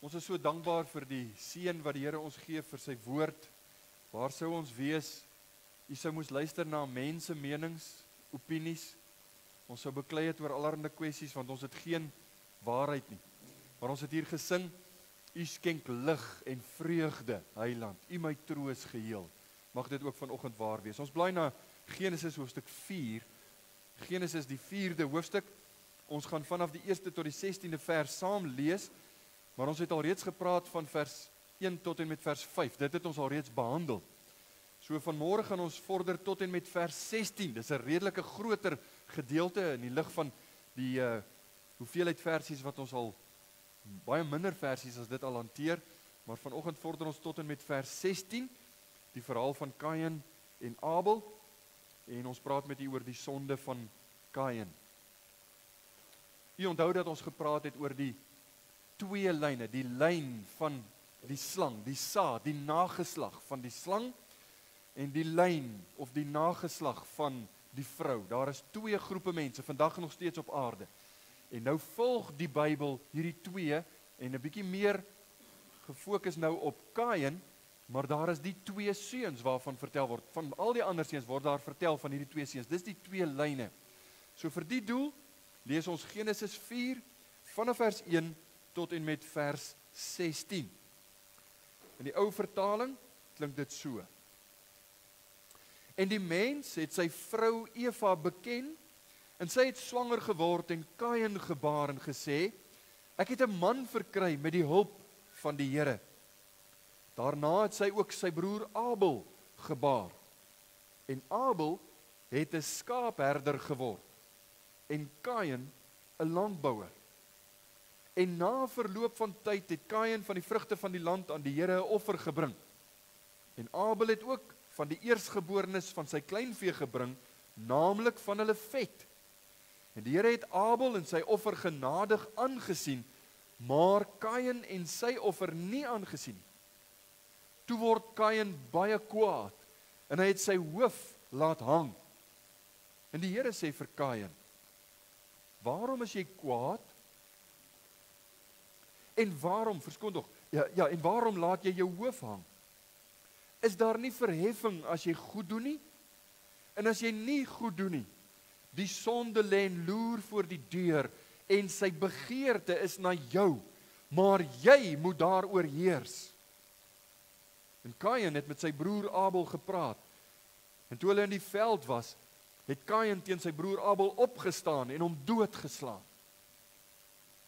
Ons is so dankbaar vir die seën wat die Here ons gee vir sy woord. Waar sou ons wees? U sou moes luister na mense menings, opinies. Ons sou beklei het oor allerlei kwessies want ons het geen waarheid nie. Maar ons het hier gesing, U skenk lig en vreugde, Heiland. U my troos geheel. Mag dit ook vanoggend waar wees. Ons blaai na Genesis hoofstuk 4. Genesis die 4de hoofstuk. Ons gaan vanaf die 1ste tot die 16de vers saam lees. Maar ons het al reeds gepraat van vers 1 tot en met vers 5. Dit het ons al reeds behandel. So vanmôre gaan ons vorder tot en met vers 16. Dis 'n redelike groter gedeelte in die lig van die hoeveelheid versies wat ons al baie minder versies as dit al hanteer, maar vanoggend vorder ons tot en met vers 16, die verhaal van Kain en Abel, en ons praat met u oor die sonde van Kain. U onthou dat ons gepraat het oor die twee lyne, die lyn van die slang, die saad, die nageslag van die slang, en die lyn of die nageslag van die vrou. Daar is twee groepe mense, vandag nog steeds op aarde. En nou volg die Bybel hierdie twee, en 'n bietjie meer gefokus nou op Kain, maar daar is die twee seuns waarvan vertel word. Van al die ander seuns word daar vertel van hierdie twee seuns. Dis die twee lyne. So vir die doel, lees ons Genesis 4, vanaf vers 1 tot en met vers 16. In die ou vertaling klink dit so. En die mens het sy vrou Eva beken, en sy het swanger geword en Kain gebaar en gesê, ek het 'n man verkry met die hulp van die Here. Daarna het sy ook sy broer Abel gebaar. En Abel het 'n skaapherder geword en Kain 'n landbouer. En na verloop van tyd het Kain van die vrugte van die land aan die Here 'n offer gebring. En Abel het ook van die eersgeborenes van sy kleinvee gebring, naamlik van hulle vet. En die Here het Abel en sy offer genadig aangesien, maar Kain en sy offer nie aangesien nie. Toe word Kain baie kwaad, en hy het sy hoof laat hang. En die Here sê vir Kain, waarom is jy kwaad? En waarom, verskoon tog, en waarom laat jy jou hoof hang? Is daar nie verheffing as jy goed doen nie? En as jy nie goed doen nie, die sonde lê en loer voor die deur, en sy begeerte is na jou, maar jy moet daaroor heers. En Kain het met sy broer Abel gepraat, en toe hulle in die veld was, het Kain teen sy broer Abel opgestaan en hom doodgeslaan.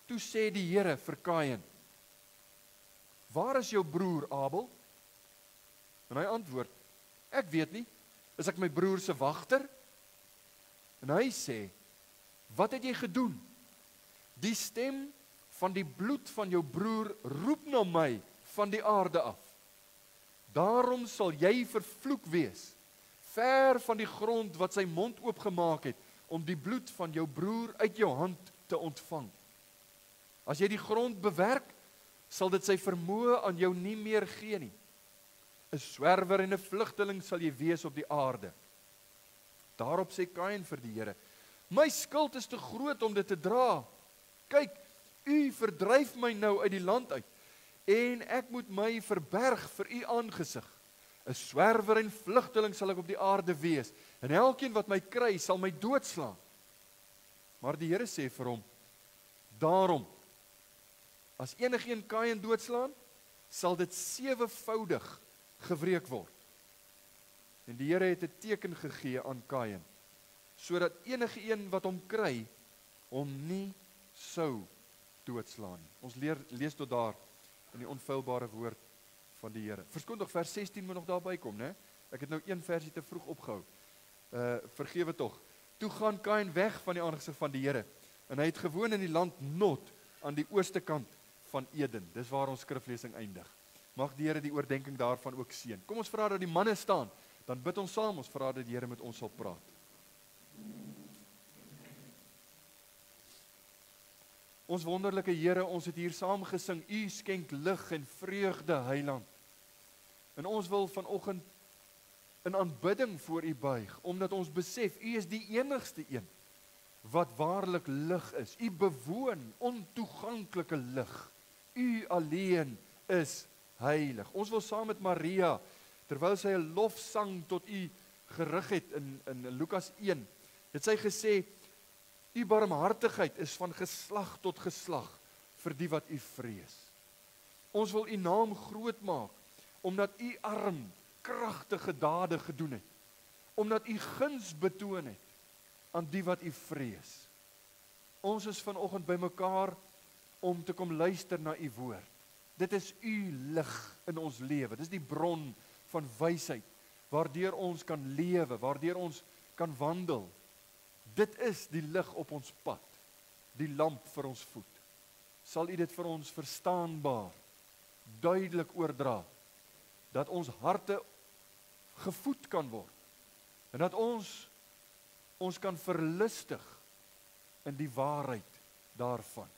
Toe sê die Here vir Kain, waar is jou broer Abel? En hy antwoord, ek weet nie, is ek my broer se wagter? En hy sê, wat het jy gedoen? Die stem van die bloed van jou broer roep na my van die aarde af. Daarom sal jy vervloek wees, ver van die grond wat sy mond oopgemaak het, om die bloed van jou broer uit jou hand te ontvang. As jy die grond bewerk, sal dit sy vermoë aan jou nie meer gee nie. 'n swerwer en 'n vlugteling sal jy wees op die aarde. Daarop sê Kain vir die Here, my skuld is te groot om dit te dra. Kyk, u verdryf my nou uit die land uit, en ek moet my verberg vir u aangesig. 'n swerwer en vlugteling sal ek op die aarde wees, en elkeen wat my kry, sal my doodslaan. Maar die Here sê vir hom, daarom, as enigeen Kain doodslaan, sal dit 7voudig gewreek word. En die Here het 'n teken gegee aan Kain, sodat enige een wat hom kry, hom nie sou doodslaan nie. Ons lees tot daar in die onfeilbare woord van die Here. Verskoon tog, vers 16 moet nog daarby kom, né? Ek het nou een versie te vroeg opgehou. Vergewe tog. Toe gaan Kain weg van die aangesig van die Here, en hy het gewoon in die land Nod, aan die ooste kant van Eden. Dis waar ons skriflesing eindig. Mag die Here die oordenking daarvan ook seën. Kom ons vra dat die manne staan, dan bid ons saam, ons vra dat die Here met ons sal praat. Ons wonderlike Here, ons het hier saam gesing, U skenk lig en vreugde, Heiland. En ons wil vanoggend in aanbidding voor U buig, omdat ons besef, U is die enigste een wat waarlik lig is. U bewoon ontoeganklike lig. U alleen is heilig. Ons wil saam met Maria, terwyl sy 'n lofsang tot U gerig het in Lukas 1, het sy gesê, U barmhartigheid is van geslag tot geslag vir die wat U vrees. Ons wil U naam groot maak, omdat U arm, kragtige dade gedoen het, omdat U guns betoon het aan die wat U vrees. Ons is vanoggend bymekaar om te kom luister na U woord. Dit is U lig in ons lewe. Dis die bron van wysheid, waardeur ons kan lewe, waardeur ons kan wandel. Dit is die lig op ons pad, die lamp vir ons voet. Sal U dit vir ons verstaanbaar, duidelik oordra, dat ons harte gevoed kan word, en dat ons kan verlustig in die waarheid daarvan.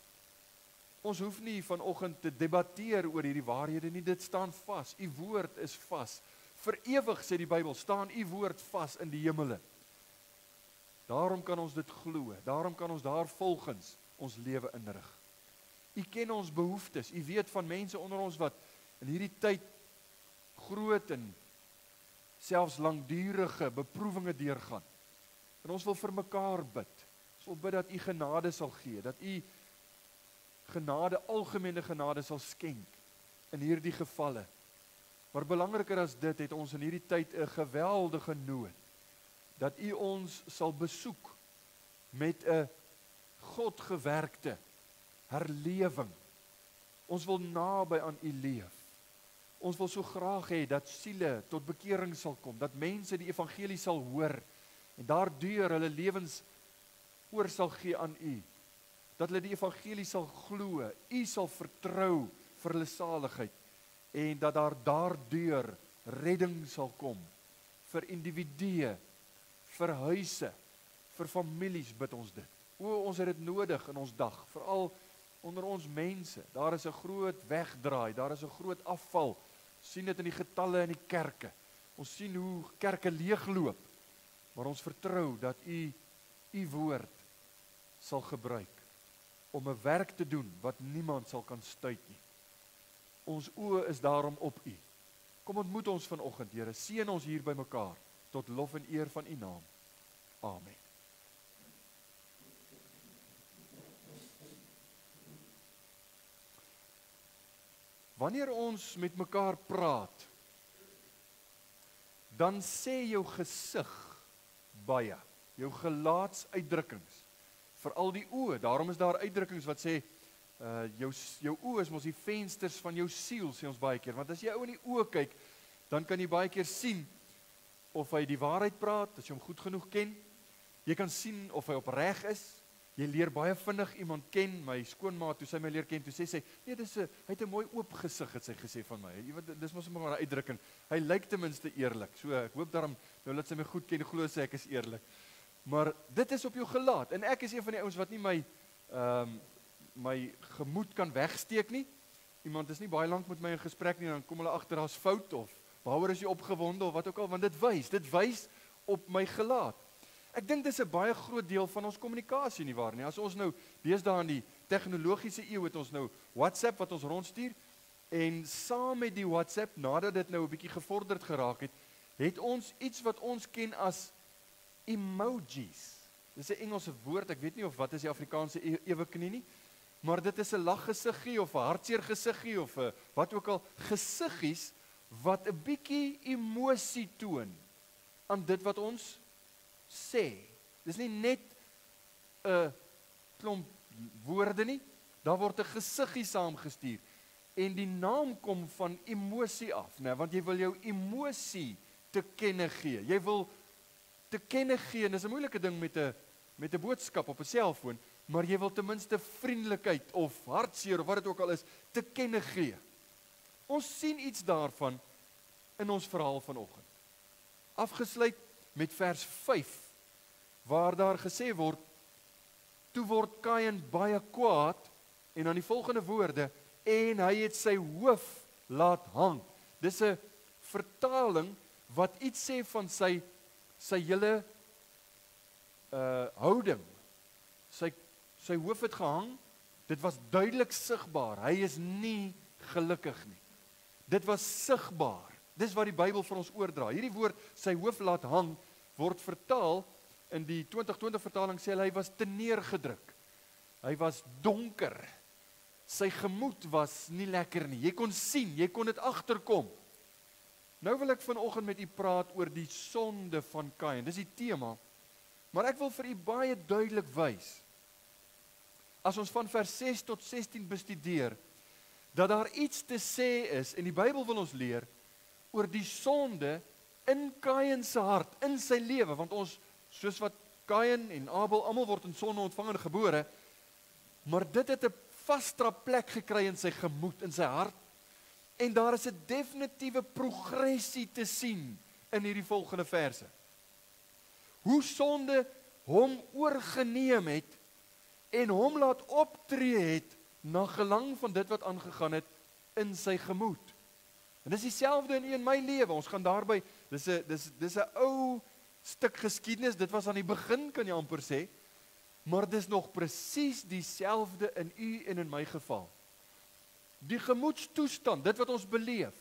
Ons hoef nie vanoggend te debatteer oor hierdie waarhede nie, dit staan vas. U woord is vas. Vir ewig, sê die Bybel, staan U woord vas in die hemele. Daarom kan ons dit glo, daarom kan ons daar volgens ons lewe inrig. U ken ons behoeftes, U weet van mense onder ons wat in hierdie tyd groot en selfs langdurige beproewinge deurgaan. En ons wil vir mekaar bid. Ons wil bid dat U genade sal gee, dat U genade, algemene genade sal skenk in hierdie gevalle. Maar belangriker as dit, het ons in hierdie tyd 'n geweldige nood, dat U ons sal besoek met 'n Godgewerkte herlewing. Ons wil naby aan U leef. Ons wil so graag hê dat siele tot bekering sal kom, dat mense die evangelie sal hoor en daardeur hulle lewens oor sal gee aan U. Dat hulle die evangelie sal glo, U sal vertrou vir hulle saligheid en dat daar daardeur redding sal kom vir individue, vir huise, vir families bid ons dit. Ons het dit nodig in ons dag, veral onder ons mense. Daar is 'n groot wegdraai, daar is 'n groot afval. Ons sien dit in die getalle in die kerke. Ons sien hoe kerke leegloop. Maar ons vertrou dat U woord sal gebruik om 'n werk te doen wat niemand sal kan stuit nie. Ons oë is daarom op U. Kom ontmoet ons vanoggend, Here. Seën ons hier by mekaar tot lof en eer van U naam. Amen. Wanneer ons met mekaar praat, dan sê jou gesig baie, jou gelaatsuitdrukkings, veral die oë. Daarom is daar uitdrukkings wat sê, jou oë is mos die vensters van jou siel, sê ons baie keer. Want as jy ou in die oë kyk, dan kan jy baie keer sien of hy die waarheid praat, as jy hom goed genoeg ken. Jy kan sien of hy opreg is. Jy leer baie vinnig iemand ken. My skoonma, toe sy my leer ken, toe sê sy, nee, hy het 'n mooi oop gesig, het sy gesê van my. Dis mos maar 'n uitdrukking. Hy lyk ten minste eerlik. So ek hoop daarom, nou laat sy my goed ken, glo sy ek is eerlik. Maar dit is op jou gelaat. En ek is een van die ouens wat nie my gemoed kan wegsteek nie. Iemand is nie baie lank met my in gesprek nie, dan kom hulle agter daar's fout of waaroor is jy opgewonde of wat ook al, want dit wys op my gelaat. Ek dink dis 'n baie groot deel van ons kommunikasie nie waar nie. As ons nou deesdae in die tegnologiese eeu het ons nou WhatsApp wat ons rondstuur en saam met die WhatsApp, nadat dit nou 'n bietjie gevorderd geraak het, het ons iets wat ons ken as emojis. Dis 'n Engelse woord, ek weet nie of wat is die Afrikaanse eweknie nie, maar dit is 'n laggesiggie of 'n hartseer gesiggie of 'n wat ook al, gesiggies wat 'n bietjie emosie toon aan dit wat ons sê. Dis nie net 'n klomp woorde nie, daar word 'n gesiggie saamgestuur. En die naam kom van emosie af, né? Want jy wil jou emosie te kenne gee. Jy wil te kenne gee, en dis 'n moeilike ding met 'n boodskap op 'n selfoon, maar jy wil ten minste vriendelikheid of hartseer of wat dit ook al is, te kenne gee. Ons sien iets daarvan in ons verhaal vanoggend. Afgesluit met vers 5, waar daar gesê word, toe word Kain baie kwaad, en dan die volgende woorde, en hy het sy hoof laat hang. Dis 'n vertaling wat iets sê van sy hele houding. Sy hoof het gehang, Dit was duidelik sigbaar. Hy is nie gelukkig nie. Dit was sigbaar. Dis wat die Bybel vir ons oordra. Hierdie woord, sy hoof laat hang, word vertaal, in die 2020 vertaling sê hy was te neergedruk. Hy was donker. Sy gemoed was nie lekker nie. Jy kon sien, jy kon dit agterkom. Nou wil ek vanoggend met u praat oor die sonde van Kain. Dis die tema. Maar ek wil vir u baie duidelik wys, as ons van vers 6 tot 16 bestudeer, dat daar iets te sê is, en die Bybel wil ons leer, oor die sonde in Kain se hart, in sy lewe, want ons, soos wat Kain en Abel, almal word in sonde ontvang en gebore, maar dit het 'n vaste plek gekry in sy gemoed, in sy hart, en daar is 'n definitiewe progressie te sien in hierdie volgende verse. Hoe sonde hom oorgeneem het, en hom laat optree het, na gelang van dit wat aangegaan het, in sy gemoed. En dis dieselfde in u en my lewe, ons gaan daarby, dis 'n ou stuk geskiedenis, dit was aan die begin, kan jy amper sê, maar dis nog presies dieselfde in u en in my geval. Die gemoedstoestand, dit wat ons beleef,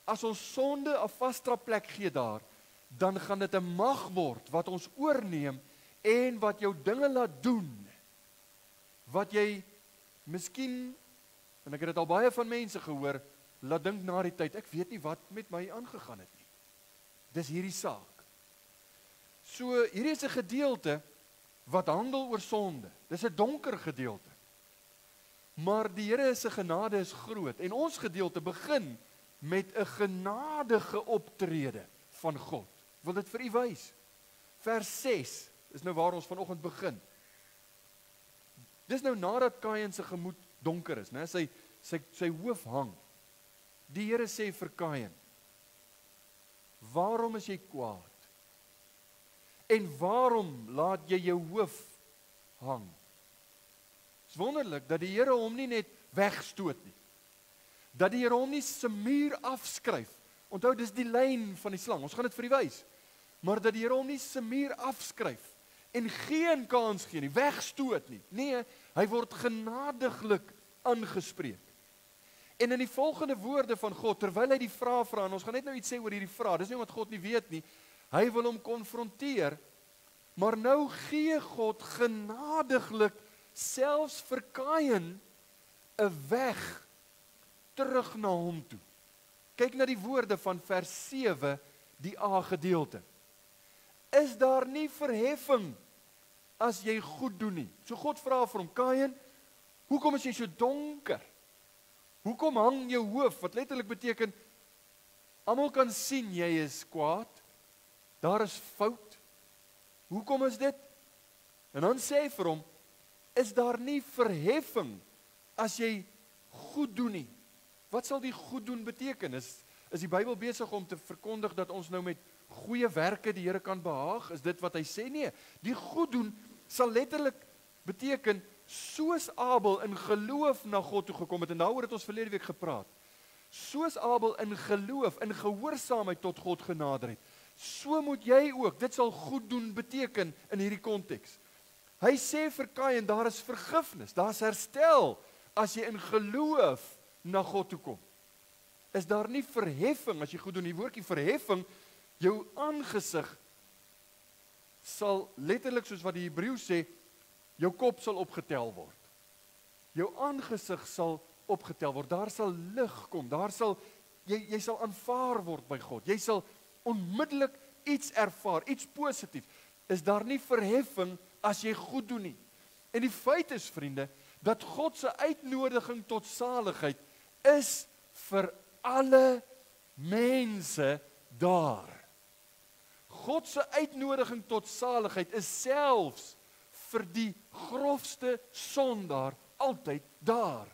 as ons sonde 'n vaste plek gee daar, dan gaan dit 'n mag word, wat ons oorneem, en wat jou dinge laat doen, wat jy, miskien, en ek het dit al baie van mense gehoor, laat dink na die tyd, ek weet nie wat met my aangegaan het nie. Dis hierdie saak. So, hierdie is 'n gedeelte, wat handel oor sonde. Dis 'n donker gedeelte. Maar die Here se genade is groot, en ons gedeelte begin met 'n genadige optrede van God. Ek wil dit vir u wys. Vers 6 is nou waar ons vanoggend begin. Dis nou nadat Kain se gemoed donker is, né? Sy hoof hang. Die Here sê vir Kain, waarom is jy kwaad? En waarom laat jy jou hoof hang? Het is wonderlik dat die Here hom nie net wegstoot nie. Dat die Here hom nie se muur afskryf. Onthou, dis die lyn van die slang, ons gaan dit vir u wys. Maar dat die Here hom nie se muur afskryf en geen kans gee nie, wegstoot nie. Nee, hy word genadiglik aangespreek. En in die volgende woorde van God, terwyl hy die vraag vra, en ons gaan net nou iets sê oor hierdie vraag, dis nie omdat God nie weet nie, hy wil hom konfronteer, maar nou gee God genadiglik, selfs vir Kain, 'n weg terug na hom toe. Kyk na die woorde van vers 7, die A gedeelte. Is daar nie verheffing as jy goed doen nie? So God vra vir hom, Kain, hoekom is jy so donker? Hoekom hang jou hoof? Wat letterlik beteken, almal kan sien jy is kwaad, daar is fout. Hoekom is dit? En dan sê hy vir hom, is daar nie verheffing as jy goed doen nie? Wat sal die goed doen beteken? Is die Bybel besig om te verkondig dat ons nou met goeie werke die Here kan behaag? Is dit wat hy sê? Nee, die goed doen sal letterlik beteken, soos Abel in geloof na God toe gekom het, en daaroor het ons verlede week gepraat, soos Abel in geloof, in gehoorsaamheid tot God genader het, so moet jy ook, dit sal goed doen beteken in hierdie konteks. Hy sê vir Kain, daar is vergifnis, daar is herstel, as jy in geloof na God toe kom. Is daar nie verheffing, as jy goed doen, die woordjie verheffing, jou aangesig sal letterlik, soos wat die Hebreëus sê, jou kop sal opgetel word. Jou aangesig sal opgetel word, daar sal lig kom, daar sal, jy sal aanvaar word by God, jy sal onmiddellik iets ervaar, iets positief. Is daar nie verheffing as jy goed doen nie? En die feit is, vriende, dat God se uitnodiging tot saligheid is vir alle mense daar. God se uitnodiging tot saligheid is selfs vir die grofste sondaar altyd daar.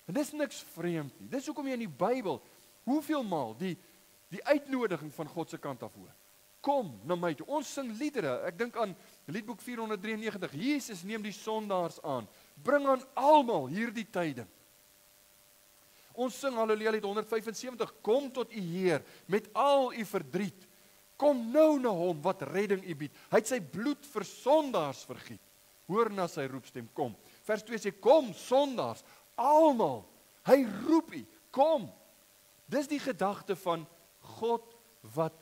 En dis niks vreemd nie. Dis hoekom jy in die Bybel, hoeveel maal die uitnodiging van God se kant af hoor. Kom na my toe. Ons sing liedere. Ek dink aan liedboek 493. Jesus neem die sondaars aan. Bring aan almal hierdie tyding. Ons sing Halleluja lied 175. Kom tot u Heer met al u verdriet. Kom nou na hom wat redding u bied. Hy het sy bloed vir sondaars vergiet. Hoor na sy roepstem, kom. Vers 2 sê, kom sondaars, almal. Hy roep u, kom. Dis die gedagte van God wat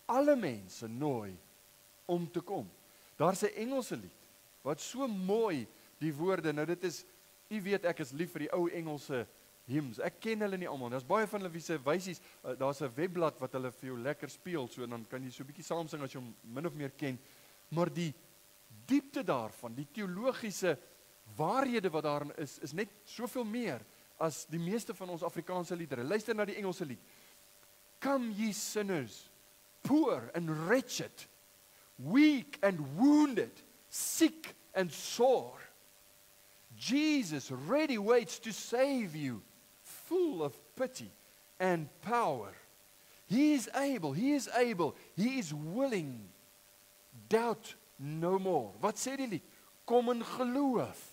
alle mense nooi om te kom. Daar's 'n Engelse lied wat so mooi die woorde, nou dit is, u weet ek is lief vir die ou Engelse hymns. Ek ken hulle nie almal. Daar's baie van hulle wie se wysies, daar's 'n webblad wat hulle vir jou lekker speel, so dan kan jy so 'n bietjie saam sing as jy hom min of meer ken. Maar die diepte daarvan, die teologiese waarhede wat daarin is net soveel meer as die meeste van ons Afrikaanse liedere. Luister na die Engelse lied. Come ye sinners, poor and wretched, weak and wounded, sick and sore. Jesus ready waits to save you, full of pity and power. He is able, he is willing. Doubt no more. Wat sê die lied? Kom in geloof.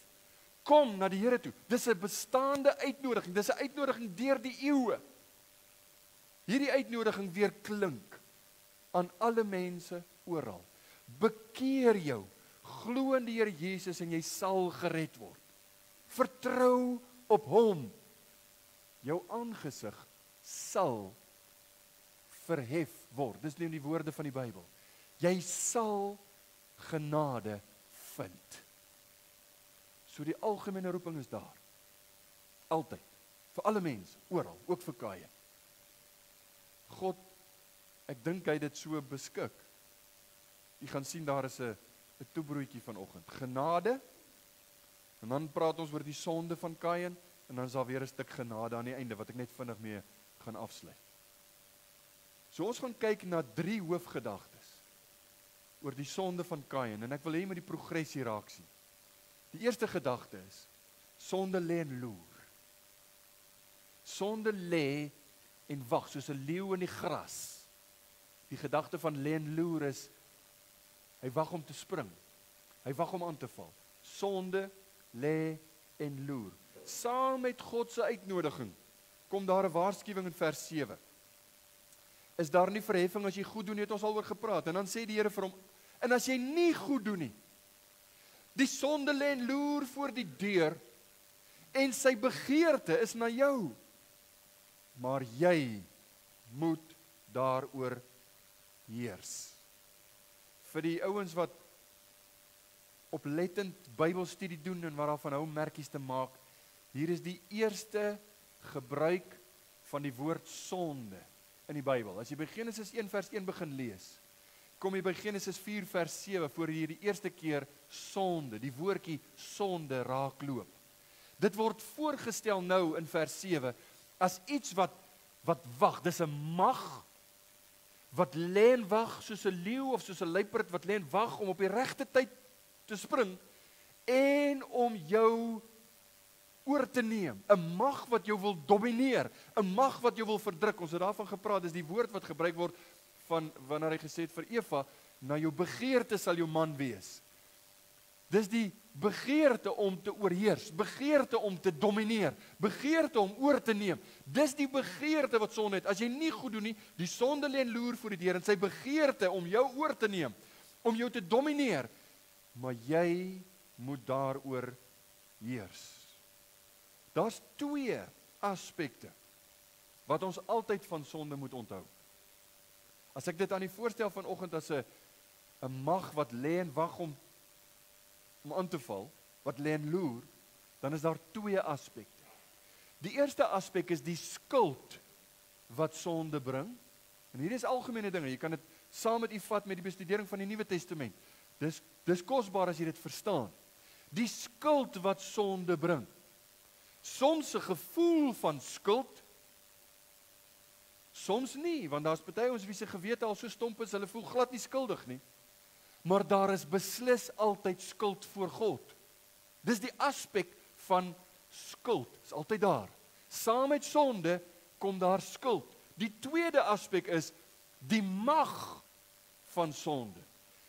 Kom na die Here toe. Dis 'n bestaande uitnodiging. Dis 'n uitnodiging deur die eeue. Hierdie uitnodiging weer klink aan alle mense oral. Bekeer jou, glo in die Here Jesus en jy sal gered word. Vertrou op hom. Jou aangesig sal verhef word. Dis nie die woorde van die Bybel. Jy sal genade vind. So die algemene roeping is daar. Altyd. Vir alle mense, oral, ook vir Kain. God, ek dink hy het dit so beskik. Jy gaan sien daar is 'n toebroodjie vanoggend. Genade. En dan praat ons oor die sonde van Kain en dan is daar weer 'n stuk genade aan die einde wat ek net vinnig mee gaan afsluit. So ons gaan kyk na 3 hoofgedagtes oor die sonde van Kain en ek wil hê jy moet die progressie raak sien. Die eerste gedagte is sonde lê en loer. Sonde lê en wag soos 'n leeu in die gras. Die gedagte van lê en loer is hy wag om te spring. Hy wag om aan te val. Sonde lê en loer. Saam met God se uitnodiging kom daar 'n waarskuwing in vers 7. Is daar nie verheffing as jy goed doen, het ons al oor gepraat. En dan sê die Here vir hom, en as jy nie goed doen nie, die sonde lê en loer voor die deur en sy begeerte is na jou. Maar jy moet daaroor heers. Vir die ouens wat oplettend Bybelstudie doen en wat daarvan hou om merkies te maak, hier is die eerste gebruik van die woord sonde in die Bybel. As jy by Genesis 1 vers 1 begin lees, kom jy by Genesis 4 vers 7 voor jy die eerste keer sonde, die woordjie sonde raakloop. Dit word voorgestel nou in vers 7 as iets wat wag. Dis 'n mag wat lê en wag soos 'n leeu of soos 'n luiperd wat lê en wag om op die regte tyd te spring en om jou oor te neem. 'n Mag wat jou wil domineer, 'n mag wat jou wil verdruk. Ons het daarvan gepraat, dis die woord wat gebruik word van wanneer hy gesê het vir Eva, na jou begeerte sal jou man wees. Dis die begeerte om te oorheers, begeerte om te domineer, begeerte om oor te neem. Dis die begeerte wat sonde het. As jy nie goed doen nie, die sonde lê en loer voor die deur en sy begeerte om jou oor te neem, om jou te domineer, maar jy moet daaroor heers. Daar's 2 aspekte wat ons altyd van sonde moet onthou. As ek dit aan die voorstel vanoggend as 'n mag wat lê en wag om aan te val, wat lê en loer, dan is daar 2 aspekte. Die eerste aspek is die skuld wat sonde bring. En hier is algemene dinge, jy kan dit saam met u vat met die bestudering van die Nuwe Testament. Dis kosbaar as jy dit verstaan. Die skuld wat sonde bring. Soms 'n gevoel van skuld, soms nie, want daar's party ons wie se gewete al so stomp is, hulle voel glad nie skuldig nie. Maar daar is beslis altyd skuld voor God. Dis die aspek van skuld, is altyd daar. Saam met sonde kom daar skuld. Die tweede aspek is die mag van sonde.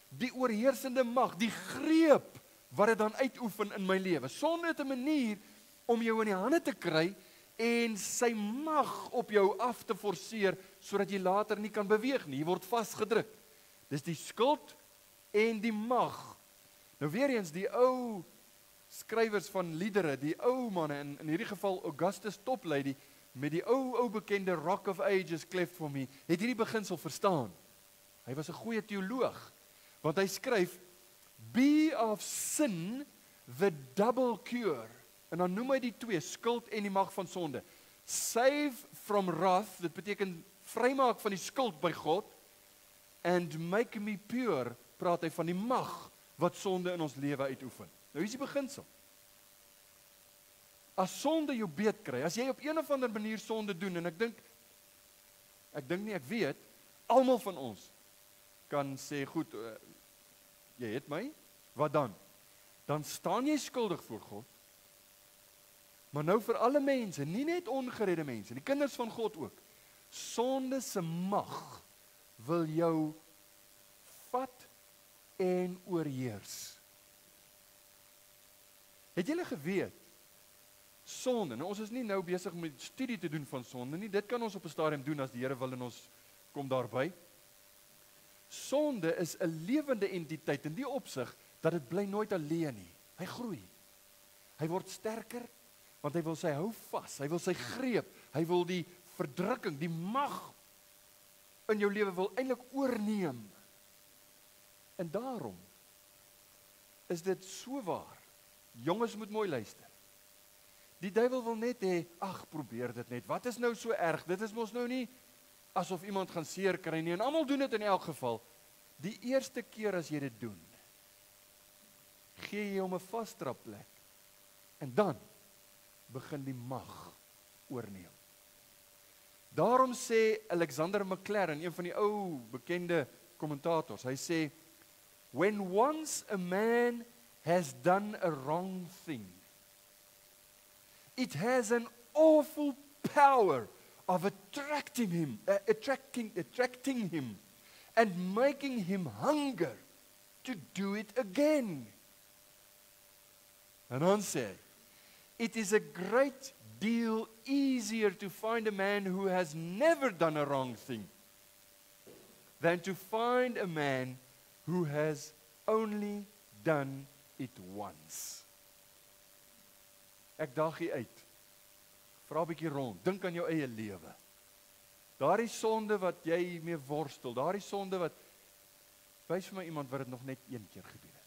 Die oorheersende mag, die greep wat dit dan uitoefen in my lewe. Sonde het 'n manier om jou in die hande te kry en sy mag op jou af te forceer sodat jy later nie kan beweeg nie. Jy word vasgedruk. Dis die skuld en die mag. Nou weer eens die ou skrywers van liedere, die ou manne, in hierdie geval Augustus Toplady, met die ou bekende Rock of Ages, Cleft for Me, het hierdie beginsel verstaan. Hy was 'n goeie teoloog, want hy skryf, be of sin the double cure. En dan noem hy die twee, skuld en die mag van sonde. Save from wrath, dit beteken vrymaak van die skuld by God, and make me pure, praat hy van die mag wat sonde in ons lewe uitoefen. Nou hier is die beginsel. As sonde jou beet kry, as jy op een of ander manier sonde doen, en ek weet, almal van ons kan sê, goed, jy het my, wat dan? Dan staan jy skuldig voor God, maar nou vir alle mense, nie net ongeredde mense, die kinders van God ook, sonde se mag wil jou vat en oorheers. Het julle geweet, sonde, nou ons is nie nou besig met studie te doen van sonde nie, dit kan ons op 'n stadium doen as die Here wil en ons kom daarby. Sonde is 'n lewende entiteit in die opsig dat dit bly nooit alleen nie. Hy groei. Hy word sterker want hy wil sy hou vas, hy wil sy greep, hy wil die verdrukking, die mag in jou lewe wil eintlik oorneem. En daarom is dit so waar. Jonges moet mooi luister. Die duiwel wil net hê, ag, probeer dit net. Wat is nou so erg? Dit is mos nou nie asof iemand gaan seer kry nie. En almal doen dit in elk geval. Die eerste keer as jy dit doen, gee jy hom 'n vasdrapplek. En dan begin die mag oorneem. Daarom sê Alexander Maclaren, een van die ou bekende kommentators, hy sê, when once a man has done a wrong thing, it has an awful power of attracting him and making him hunger to do it again. En dan sê hy, it is a great deal easier to find a man who has never done a wrong thing than to find a man who has only done it once. Ek daag jy uit. Vra 'n bietjie rond, dink aan jou eie lewe. Daardie sonde wat jy mee worstel, daardie sonde wat, wys vir my iemand wat dit nog net een keer gedoen het.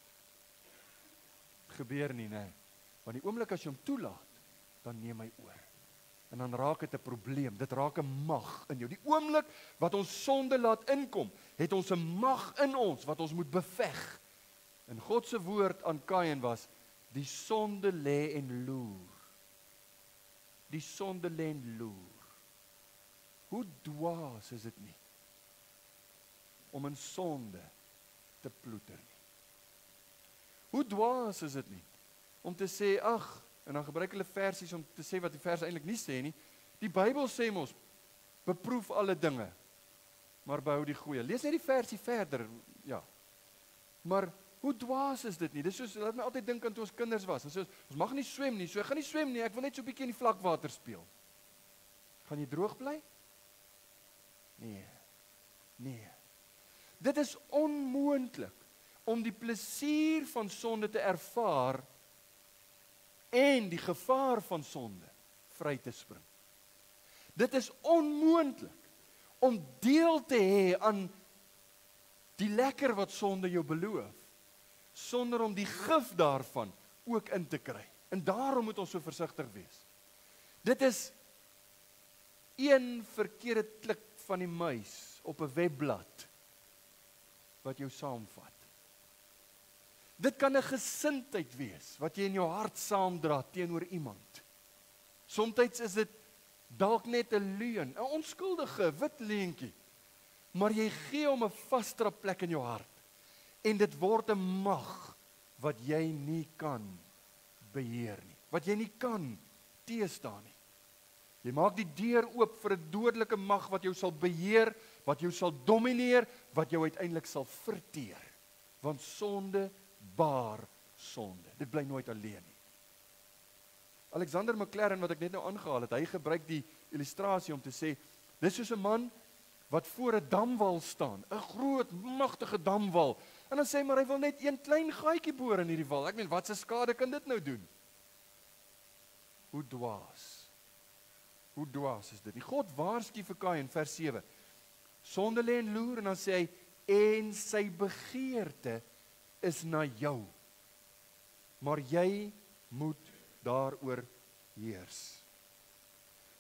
Het gebeur nie, nee. Want die oomblik as jy hom toelaat, dan neem hy oor. En dan raak dit 'n probleem, dit raak 'n mag in jou. Die oomblik wat ons sonde laat inkom, het ons 'n mag in ons, wat ons moet beveg. En God se woord aan Kain was, die sonde lê en loer. Die sonde lê en loer. Hoe dwaas is dit nie, om in sonde te ploeter nie. Hoe dwaas is dit nie, om te sê, ag, en dan gebruik hulle versies om te sê wat die vers eintlik nie sê nie. Die Bybel sê mos, beproef alle dinge, maar behou die goeie. Lees net die versie verder, ja. Maar hoe dwaas is dit nie? Dis soos, laat my altyd dink aan toe ons kinders was. Ons mag nie swem nie, so ek gaan nie swem nie, ek wil net so 'n bietjie in die vlakwater speel. Gaan jy droog bly? Nee. Dit is onmoontlik om die plesier van sonde te ervaar en die gevaar van sonde vry te spring. Dit is onmoontlik om deel te hê aan die lekker wat sonde jou beloof, sonder om die gif daarvan ook in te kry. En daarom moet ons so versigtig wees. Dit is een verkeerde klik van die muis op 'n webblad wat jou saamvat. Dit kan 'n gesindheid wees wat jy in jou hart saamdra teenoor iemand. Somstyds is dit dalk net 'n leuen, 'n onskuldige wit leentjie, maar jy gee hom 'n vaste plek in jou hart en dit word 'n mag wat jy nie kan beheer nie, wat jy nie kan teëstaan nie. Jy maak die deur oop vir 'n dodelike mag wat jou sal beheer, wat jou sal domineer, wat jou uiteindelik sal verteer. Want sonde baar sonde. Dit bly nooit alleen nie. Alexander Maclaren, wat ek net nou aangehaal het, hy gebruik die illustrasie om te sê, dis soos 'n man wat voor 'n damwal staan, 'n groot, magtige damwal, En dan sê hy, maar hy wil net een klein gaatjie boor in hierdie wal. Ek meen, wat se skade kan dit nou doen? Hoe dwaas is dit nie? God waarsku vir Kain in vers 7. Sonde lê en loer, en dan sê hy, en sy begeerte is na jou. Maar jy moet daaroor heers.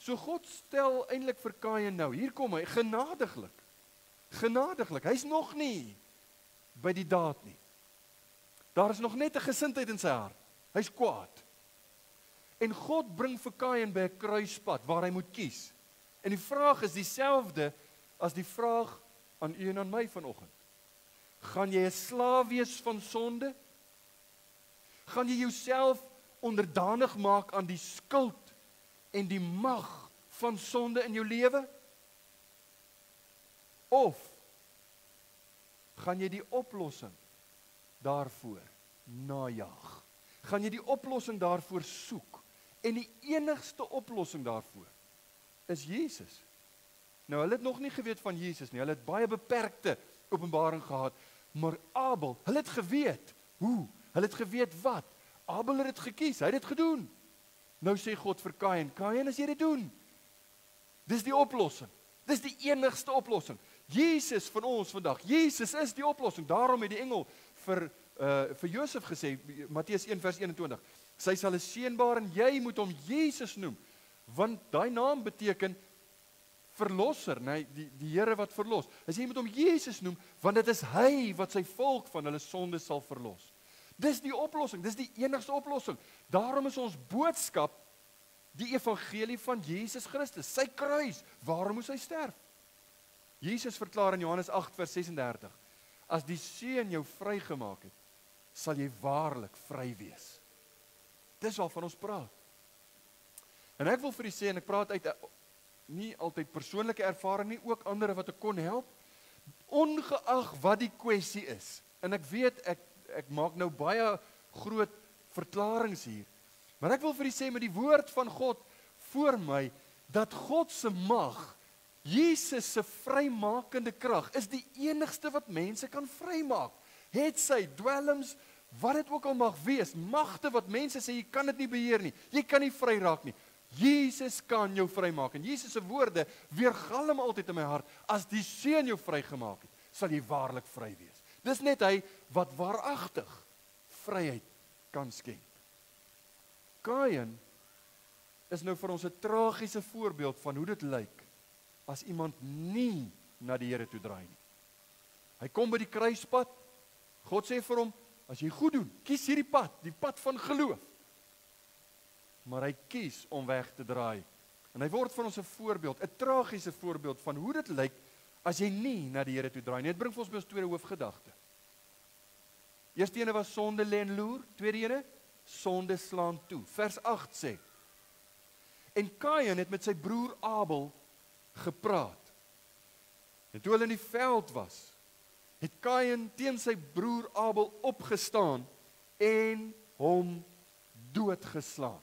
So God stel eintlik vir Kain nou, hier kom hy, genadiglik, hy's nog nie by die daad nie. Daar is nog net 'n gesindheid in sy hart, hy's kwaad. En God bring vir Kain by 'n kruispunt waar hy moet kies. En die vraag is dieselfde as die vraag aan u en aan my vanoggend. Gaan jy 'n slaaf wees van sonde? Gaan jy jouself onderdanig maak aan die skuld en die mag van sonde in jou lewe? Of gaan jy die oplossing daarvoor najag? Gaan jy die oplossing daarvoor soek? En die enigste oplossing daarvoor is Jesus. Nou, hulle het nog nie geweet van Jesus nie. Hulle het baie beperkte openbaring gehad. Maar Abel, hulle het geweet. Hoe? Hulle het geweet wat? Abel het dit gekies, hy het dit gedoen. Nou sê God vir Kain, Kain, as jy dit doen, dis die oplossing. Dis die enigste oplossing. Jesus van ons vandag, Jesus is die oplossing. Daarom het die engel vir Josef gesê, Matteus 1 vers 21, sy sal 'n seun baar en jy moet hom Jesus noem, want daai naam beteken verlosser, nee, die Here wat verlos. As jy moet hom Jesus noem, want dit is hy wat sy volk van hulle sonde sal verlos. Dis die oplossing, dis die enigste oplossing. Daarom is ons boodskap die evangelie van Jesus Christus, sy kruis. Waarom moes hy sterf? Jesus verklaar in Johannes 8 vers 36, as die Seun jou vrygemaak het, sal jy waarlik vry wees. Dis waarvan ons praat. En ek wil vir u sê, en ek praat uit nie altyd persoonlike ervaring nie, ook ander wat ek kon help, ongeag wat die kwessie is. En ek weet, ek maak nou baie groot verklarings hier, maar ek wil vir u sê met die woord van God voor my, dat God se mag, Jesus se vrymakende krag, is die enigste wat mense kan vrymaak. Het sy dwelms, wat dit ook al mag wees, magte wat mense sê, jy kan dit nie beheer nie, jy kan nie vry raak nie. Jesus kan jou vrymaak, en Jesus se woorde weergalm altyd in my hart, as die Seun jou vrygemaak het, sal jy waarlik vry wees. Dis net hy wat waaragtig vryheid kan skenk. Kain is nou vir ons 'n tragiese voorbeeld van hoe dit lyk as iemand nie na die Here toe draai nie. Hy kom by die kruispunt. God sê vir hom, as jy goed doen, kies hierdie pad, die pad van geloof. Maar hy kies om weg te draai. En hy word vir ons 'n voorbeeld, 'n tragiese voorbeeld van hoe dit lyk as jy nie na die Here toe draai nie. Dit bring vir ons by ons tweede hoofgedagte. Eerste ene was sonde lê en loer, tweede ene, sonde slaan toe. Vers 8 sê, en Kain het met sy broer Abel gepraat. En toe hulle in die veld was, het Kain teen sy broer Abel opgestaan en hom doodgeslaan.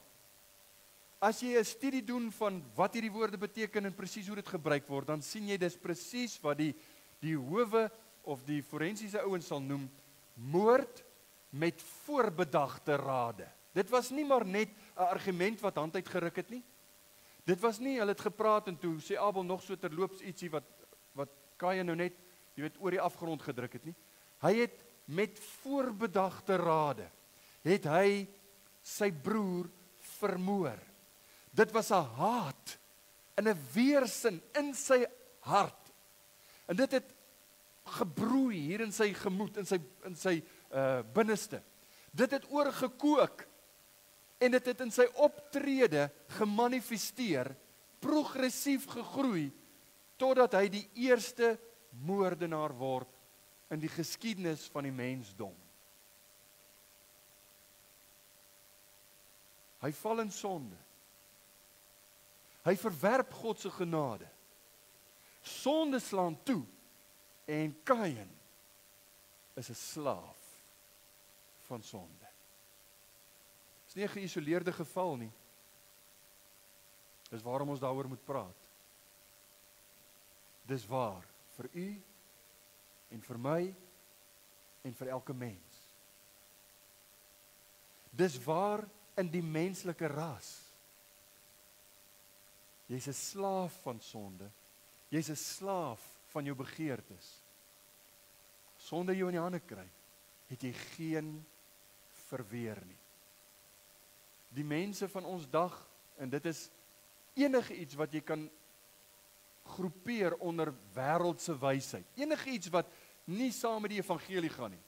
As jy 'n studie doen van wat hierdie woorde beteken en presies hoe dit gebruik word, dan sien jy dis presies wat die howe of die forensiese ouens sal noem, moord met voorbedagte rade. Dit was nie maar net 'n argument wat hand uitgeruk het nie. Dit was nie, hulle het gepraat en toe sê Abel nog so terloops ietsie wat Kain nou net, jy weet, oor die afgrond gedruk het nie. Hy het met voorbedagte rade, het hy sy broer vermoor. Dit was 'n haat en 'n weerstand in sy hart. En dit het gebroei hier in sy gemoed, in sy binneste. Dit het oorgekook en dit het in sy optrede gemanifesteer, progressief gegroei, totdat hy die eerste moordenaar word in die geskiedenis van die mensdom. Hy val in sonde. Hy verwerp God se genade. Sonde slaan toe en Kain is 'n slaaf van sonde. Dit is nie 'n geïsoleerde geval nie. Dis waarom ons daaroor moet praat. Dis waar vir u en vir my en vir elke mens. Dis waar in die menslike ras. Jy's 'n slaaf van sonde. Jy's 'n slaaf van jou begeertes. Sonde jou in die hande kry, het jy geen verweer nie. Die mense van ons dag, en dit is enige iets wat jy kan groepeer onder wêreldse wysheid. Enige iets wat nie saam met die evangelie gaan nie.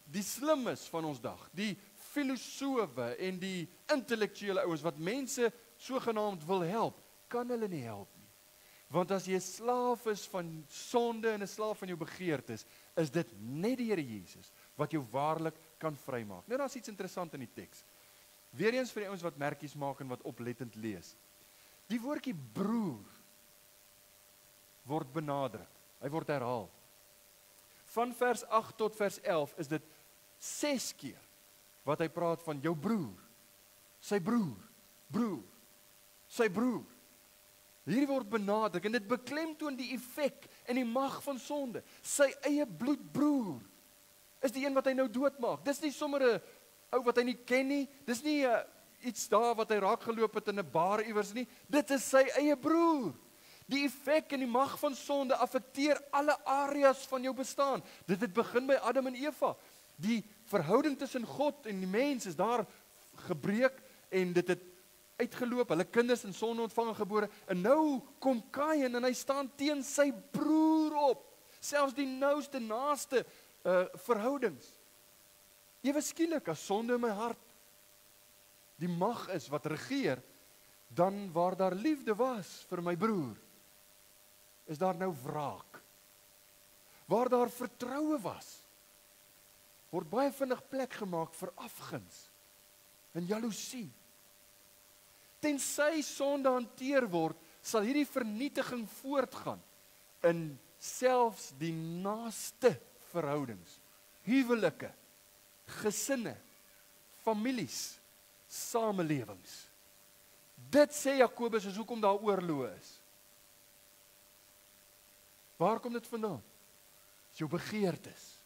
Die slimmes van ons dag, die filosowe en die intellektuele ouens wat mense sogenaamd wil help, kan hulle nie help nie. Want as jy 'n slaaf is van sonde en 'n slaaf van jou begeertes, is dit net die Here Jesus wat jou waarlik kan vrymaak. Nou daar's iets interessant in die teks. Weereens vir die ouens wat merkies maak en wat oplettend lees. Die woordjie broer word benadruk. Hy word herhaal. Van vers 8 tot vers 11 is dit 6 keer wat hy praat van jou broer, sy broer, sy broer. Hierdie word benadruk en dit beklemtoon die effek en die mag van sonde. Sy eie bloedbroer is die een wat hy nou doodmaak. Dis nie sommer 'n ou wat hy nie ken nie. Dis nie iets daar wat hy raak geloop het in 'n bar iewers nie. Dit is sy eie broer. Die effek en die mag van sonde affekteer alle areas van jou bestaan. Dit het begin by Adam en Eva. Die verhouding tussen God en die mens is daar gebreek en dit het uitgeloop. Hulle kinders in sonde ontvang en gebore. En nou kom Kain en hy staan teen sy broer op. Selfs die nouste, naaste verhoudings. Ewe skielik as sonde in my hart die mag is wat regeer, dan waar daar liefde was vir my broer, is daar nou wraak. Waar daar vertroue was, word baie vinnig plek gemaak vir afguns en jaloesie. Tensy sonde hanteer word, sal hierdie vernietiging voortgaan in selfs die naaste verhoudings, huwelike, gesinne, families, samelewings. Dit sê Jakobus is hoekom daar oorloë is. Waar kom dit vandaan? Dis jou begeertes.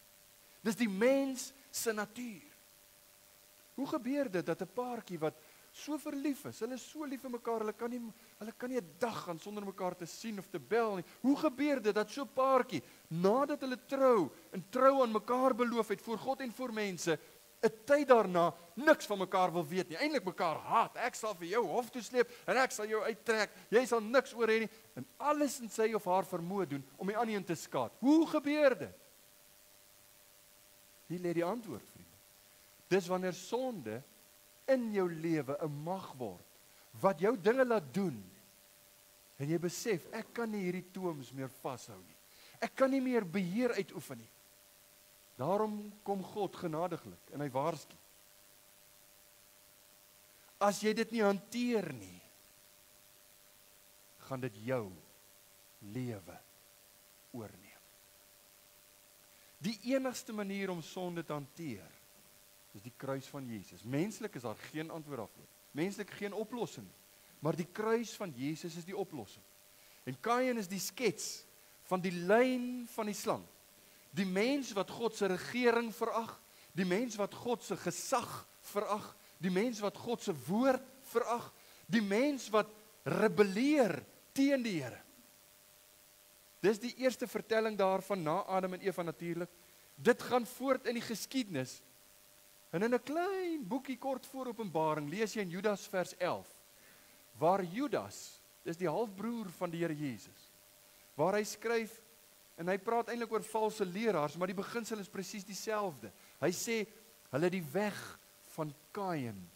Dis die mens se natuur. Hoe gebeur dit dat 'n paartjie wat so verlief is, hulle is so lief vir mekaar, hulle kan nie 'n dag gaan sonder mekaar te sien of te bel nie. Hoe gebeur dit dat so 'n paartjie, nadat hulle trou aan mekaar beloof het voor God en voor mense, 'n tyd daarna niks van mekaar wil weet nie. Eintlik mekaar haat. Ek sal vir jou hof toe sleep en ek sal jou uittrek. Jy sal niks oor hê nie en alles in sy of haar vermoë doen om die ander een te skaad. Hoe gebeur dit? Hier lê die antwoord, vriende. Dis wanneer sonde in jou lewe 'n mag word wat jou dinge laat doen en jy besef ek kan nie hierdie toems meer vashou nie. Ek kan nie meer beheer uitoefen nie. Daarom kom God genadiglik en hy waarsku. As jy dit nie hanteer nie, gaan dit jou lewe oorneem. Die enigste manier om sonde te hanteer is die kruis van Jesus. Menslik is daar geen antwoord daarvoor. Menslik geen oplossing. Maar die kruis van Jesus is die oplossing. En Kain is die skets van die lyn van die slang. Die mens wat God se regering verag, die mens wat God se gesag verag, die mens wat God se woord verag, die mens wat rebelleer teen die Here. Dis die eerste vertelling daarvan na Adam en Eva natuurlik. Dit gaan voort in die geskiedenis. En in 'n klein boekie kort voor Openbaring lees jy in Judas vers 11, waar Judas, dis die halfbroer van die Here Jesus, waar hy skryf, en hy praat eintlik oor valse leraars, maar die beginsel is presies dieselfde. Hy sê, hulle die weg van Kain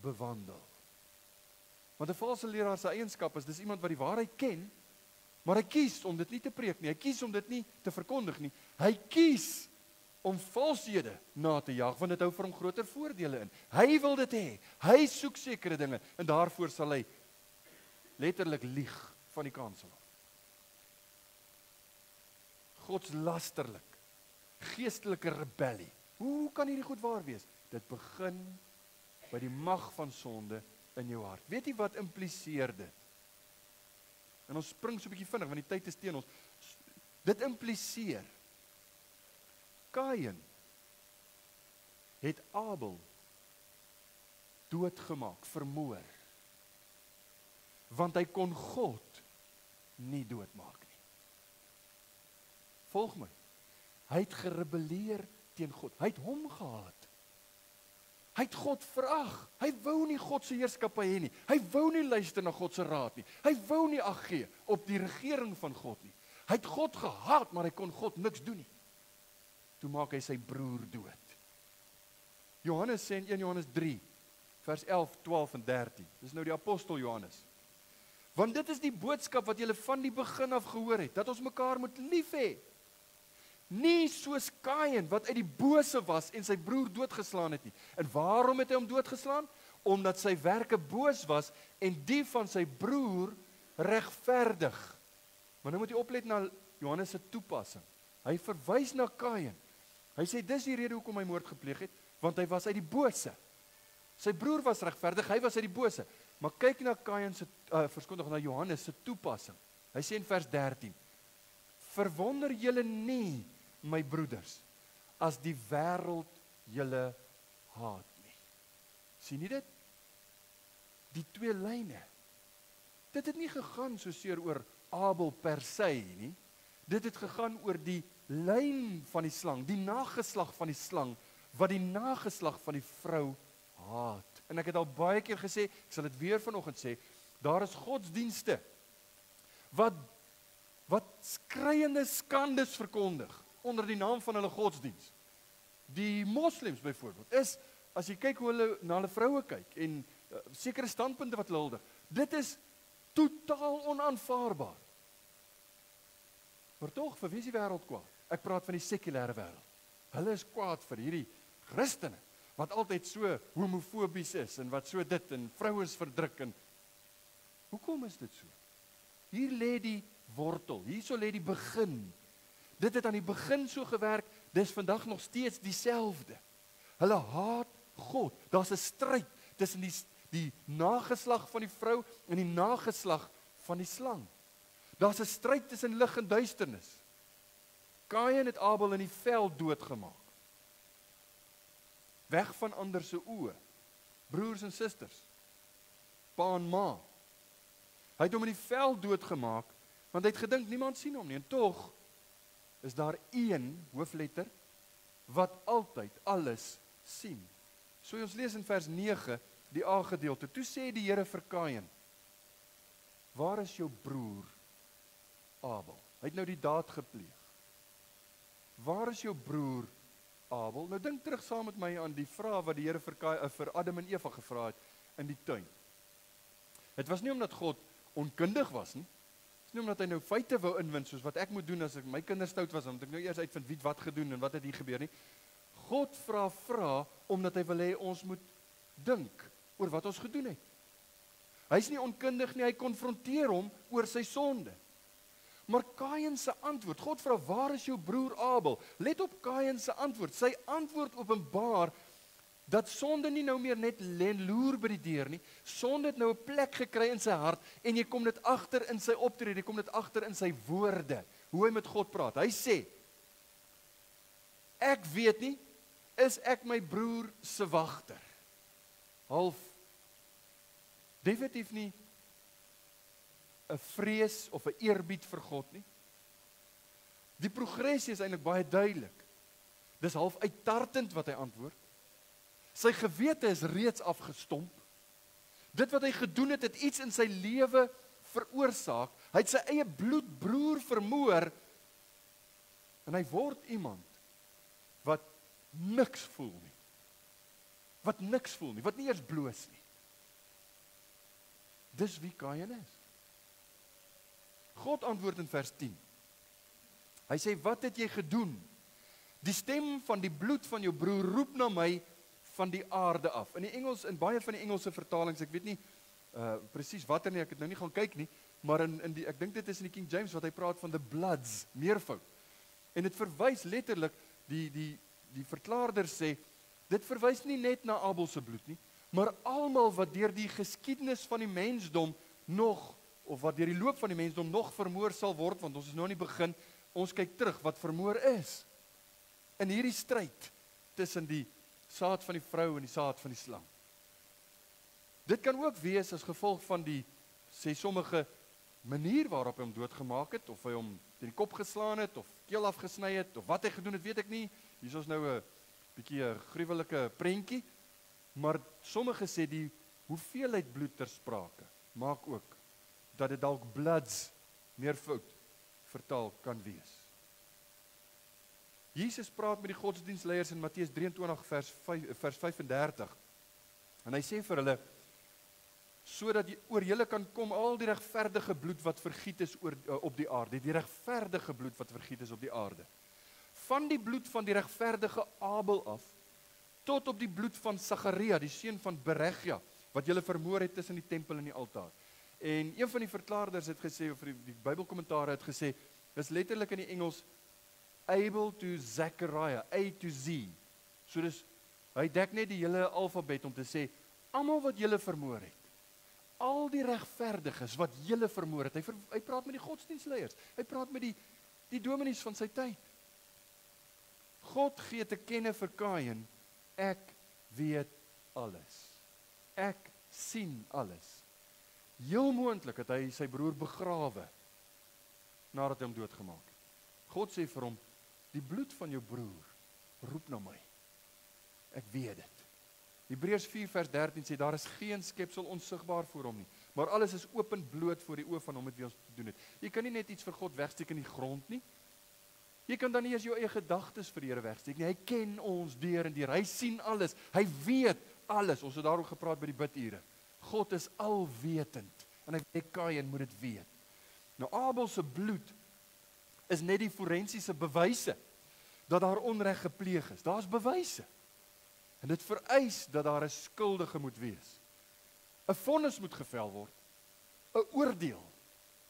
bewandel. Want 'n valse leraar se eienskap is, dis iemand wat die waarheid ken, maar hy kies om dit nie te preek nie, hy kies om dit nie te verkondig nie, hy kies om valshede na te jaag, want dit hou vir hom groter voordele in. Hy wil dit hê, hy soek sekere dinge, en daarvoor sal hy letterlik lieg van die kansel af. Godslasterlik, geestelike rebellie. Hoe kan hierdie goed waar wees? Dit begin by die mag van sonde in jou hart. Weet jy wat impliseer dit? En ons spring so 'n bietjie vinnig, want die tyd is teen ons. Dit impliseer Kain het Abel doodgemaak, vermoor. Want hy kon God nie doodmaak nie. Volg my. Hy het gerebelleer teen God. Hy het hom gehaat. Hy het God verag. Hy wou nie God se heerskappy hê nie. Hy wou nie luister na God se raad nie. Hy wou nie ag gee op die regering van God nie. Hy het God gehaat, maar hy kon God niks doen nie. Toe maak hy sy broer dood. Johannes sê in 1 Johannes 3, vers 11, 12 en 13. Dis nou die apostel Johannes. Want dit is die boodskap wat julle van die begin af gehoor het, dat ons mekaar moet lief hê. Nie soos Kain, wat uit die bose was en sy broer doodgeslaan het nie. En waarom het hy hom doodgeslaan? Omdat sy werke boos was en die van sy broer regverdig. Maar nou moet jy oplet na Johannes se toepassing. Hy verwys na Kain. Hy sê dis die rede hoekom hy moord gepleeg het, want hy was uit die bose. Sy broer was regverdig, hy was uit die bose. Maar kyk na Kain se na Johannes se toepassing. Hy sê in vers 13: Verwonder julle nie, my broeders, as die wêreld julle haat nie. Sien jy dit? Die twee lyne. Dit het nie gegaan so seer oor Abel per se nie. Dit het gegaan oor die lyn van die slang, die nageslag van die slang, wat die nageslag van die vrou haat. En ek het al baie keer gesê, ek sal dit weer vanoggend sê, daar is godsdienste wat skreiende skandes verkondig onder die naam van hulle godsdiens. Die moslems byvoorbeeld is, as jy kyk hoe hulle na hulle vroue kyk en sekere standpunte wat hulle huldig, dit is totaal onaanvaarbaar. Maar tog, vir wie is die wêreld kwaad? Ek praat van die sekulêre wêreld. Hulle is kwaad vir hierdie Christene wat altyd so homofobies is en wat so dit en vrouens verdruk en hoekom is dit so? Hier lê die wortel, hierso lê die begin. Dit het aan die begin so gewerk, dis vandag nog steeds dieselfde. Hulle haat God. Daar's 'n stryd tussen die nageslag van die vrou en die nageslag van die slang. Daar's 'n stryd tussen lig en duisternis. Kain het Abel in die veld doodgemaak. Weg van ander se oë. Broers en susters. Pa en ma. Hy het hom in die veld doodgemaak, want hy het gedink niemand sien hom nie. En tog is daar een hoofletter wat altyd alles sien. So ons lees in vers 9, die A gedeelte. Toe sê die Here vir Kain: Waar is jou broer Abel? Hy het nou die daad gepleeg. Waar is jou broer Abel? Nou dink terug saam met my aan die vraag wat die Here vir Adam en Eva gevra het in die tuin. Dit was nie omdat God onkundig was nie. Dit is nie omdat hy nou feite wou inwin soos wat ek moet doen as ek my kinders stout was, want ek nou eers uitvind wie wat gedoen en wat het hier gebeur nie. God vra omdat hy wil hê ons moet dink oor wat ons gedoen het. Hy's nie onkundig nie, hy konfronteer hom oor sy sonde. Maar Kain se antwoord, God vra, waar is jou broer Abel? Let op Kain se antwoord. Sy antwoord openbaar dat sonde nie nou meer net loer by die deur nie. Sonde het nou 'n plek gekry in sy hart en jy kom dit agter in sy optrede, jy kom dit agter in sy woorde, hoe hy met God praat. Hy sê: Ek weet nie, is ek my broer se wagter? Half definitief nie 'n vrees of 'n eerbied vir God nie. Die progressie is eintlik baie duidelik. Dis half uittartend wat hy antwoord. Sy gewete is reeds afgestomp. Dit wat hy gedoen het, het iets in sy lewe veroorsaak. Hy het sy eie bloedbroer vermoor en hy word iemand wat niks voel nie. Wat niks voel nie, wat nie eers bloos nie. Dis wie Kain is. God antwoord in vers 10. Hy sê: Wat het jy gedoen? Die stem van die bloed van jou broer roep na my van die aarde af. In die Engels, in baie van die Engelse vertalings, ek weet nie presies watter nie, ek het nou nie gaan kyk nie, maar ek dink dit is in die King James wat hy praat van the bloods, meervoud. En dit verwys letterlik, die verklaarder sê, dit verwys nie net na Abel se bloed nie, maar almal wat deur die geskiedenis van die mensdom nog, of wat deur die loop van die mensdom nog vermoor sal word, want ons is nou aan die begin, ons kyk terug wat vermoor is. In hierdie stryd tussen die saad van die vrou en die saad van die slang. Dit kan ook wees as gevolg van die, sê sommige, manier waarop hy hom doodgemaak het, of hy hom teen die kop geslaan het, of keel afgesny het, of wat hy gedoen het, weet ek nie. Hier is ons nou 'n bietjie 'n gruwelike prentjie, maar sommige sê die hoeveelheid bloed ter sprake maak ook dat dit dalk bloods meervoud vertaal kan wees. Jesus praat met die godsdienstleiers in Matteus 23 vers 35 en hy sê vir hulle, sodat oor julle kan kom al die regverdige bloed wat vergiet is op die aarde, die regverdige bloed wat vergiet is op die aarde. Van die bloed van die regverdige Abel af, tot op die bloed van Sagaria, die seun van Beregia, wat julle vermoor het tussen die tempel en die altaar. En een van die verklaarders het gesê, of die Bybelkommentare het gesê, is letterlik in die Engels, Abel to Zachariah, A to Z. So dis, hy dek net die hele alfabet om te sê, almal wat julle vermoor het, al die regverdiges wat julle vermoor het, hy praat met die godsdienstleiers, hy praat met die dominees van sy tyd. God gee te kenne vir Kain, ek weet alles. Ek sien alles. Heel moontlik het hy sy broer begrawe, nadat hy hom doodgemaak het. God sê vir hom, die bloed van jou broer, roep na my. Ek weet dit. Hebreërs 4 vers 13 sê, daar is geen skepsel onsigbaar voor hom nie, maar alles is openbloot voor die oë van hom met wie ons te doen het. Jy kan nie net iets vir God wegsteek in die grond nie. Jy kan dan nie eers jou eie gedagtes vir die Here wegsteek nie. Hy ken ons deur en deur. Hy sien alles. Hy weet alles. Ons het daaroor gepraat by die bidure. God is alwetend en hy weet Kain moet dit weet. Nou Abel se bloed is net die forensiese bewyse dat daar onreg gepleeg is. Daar's bewyse. En dit vereis dat daar 'n skuldige moet wees. 'n Vonnis moet gevel word. 'n Oordeel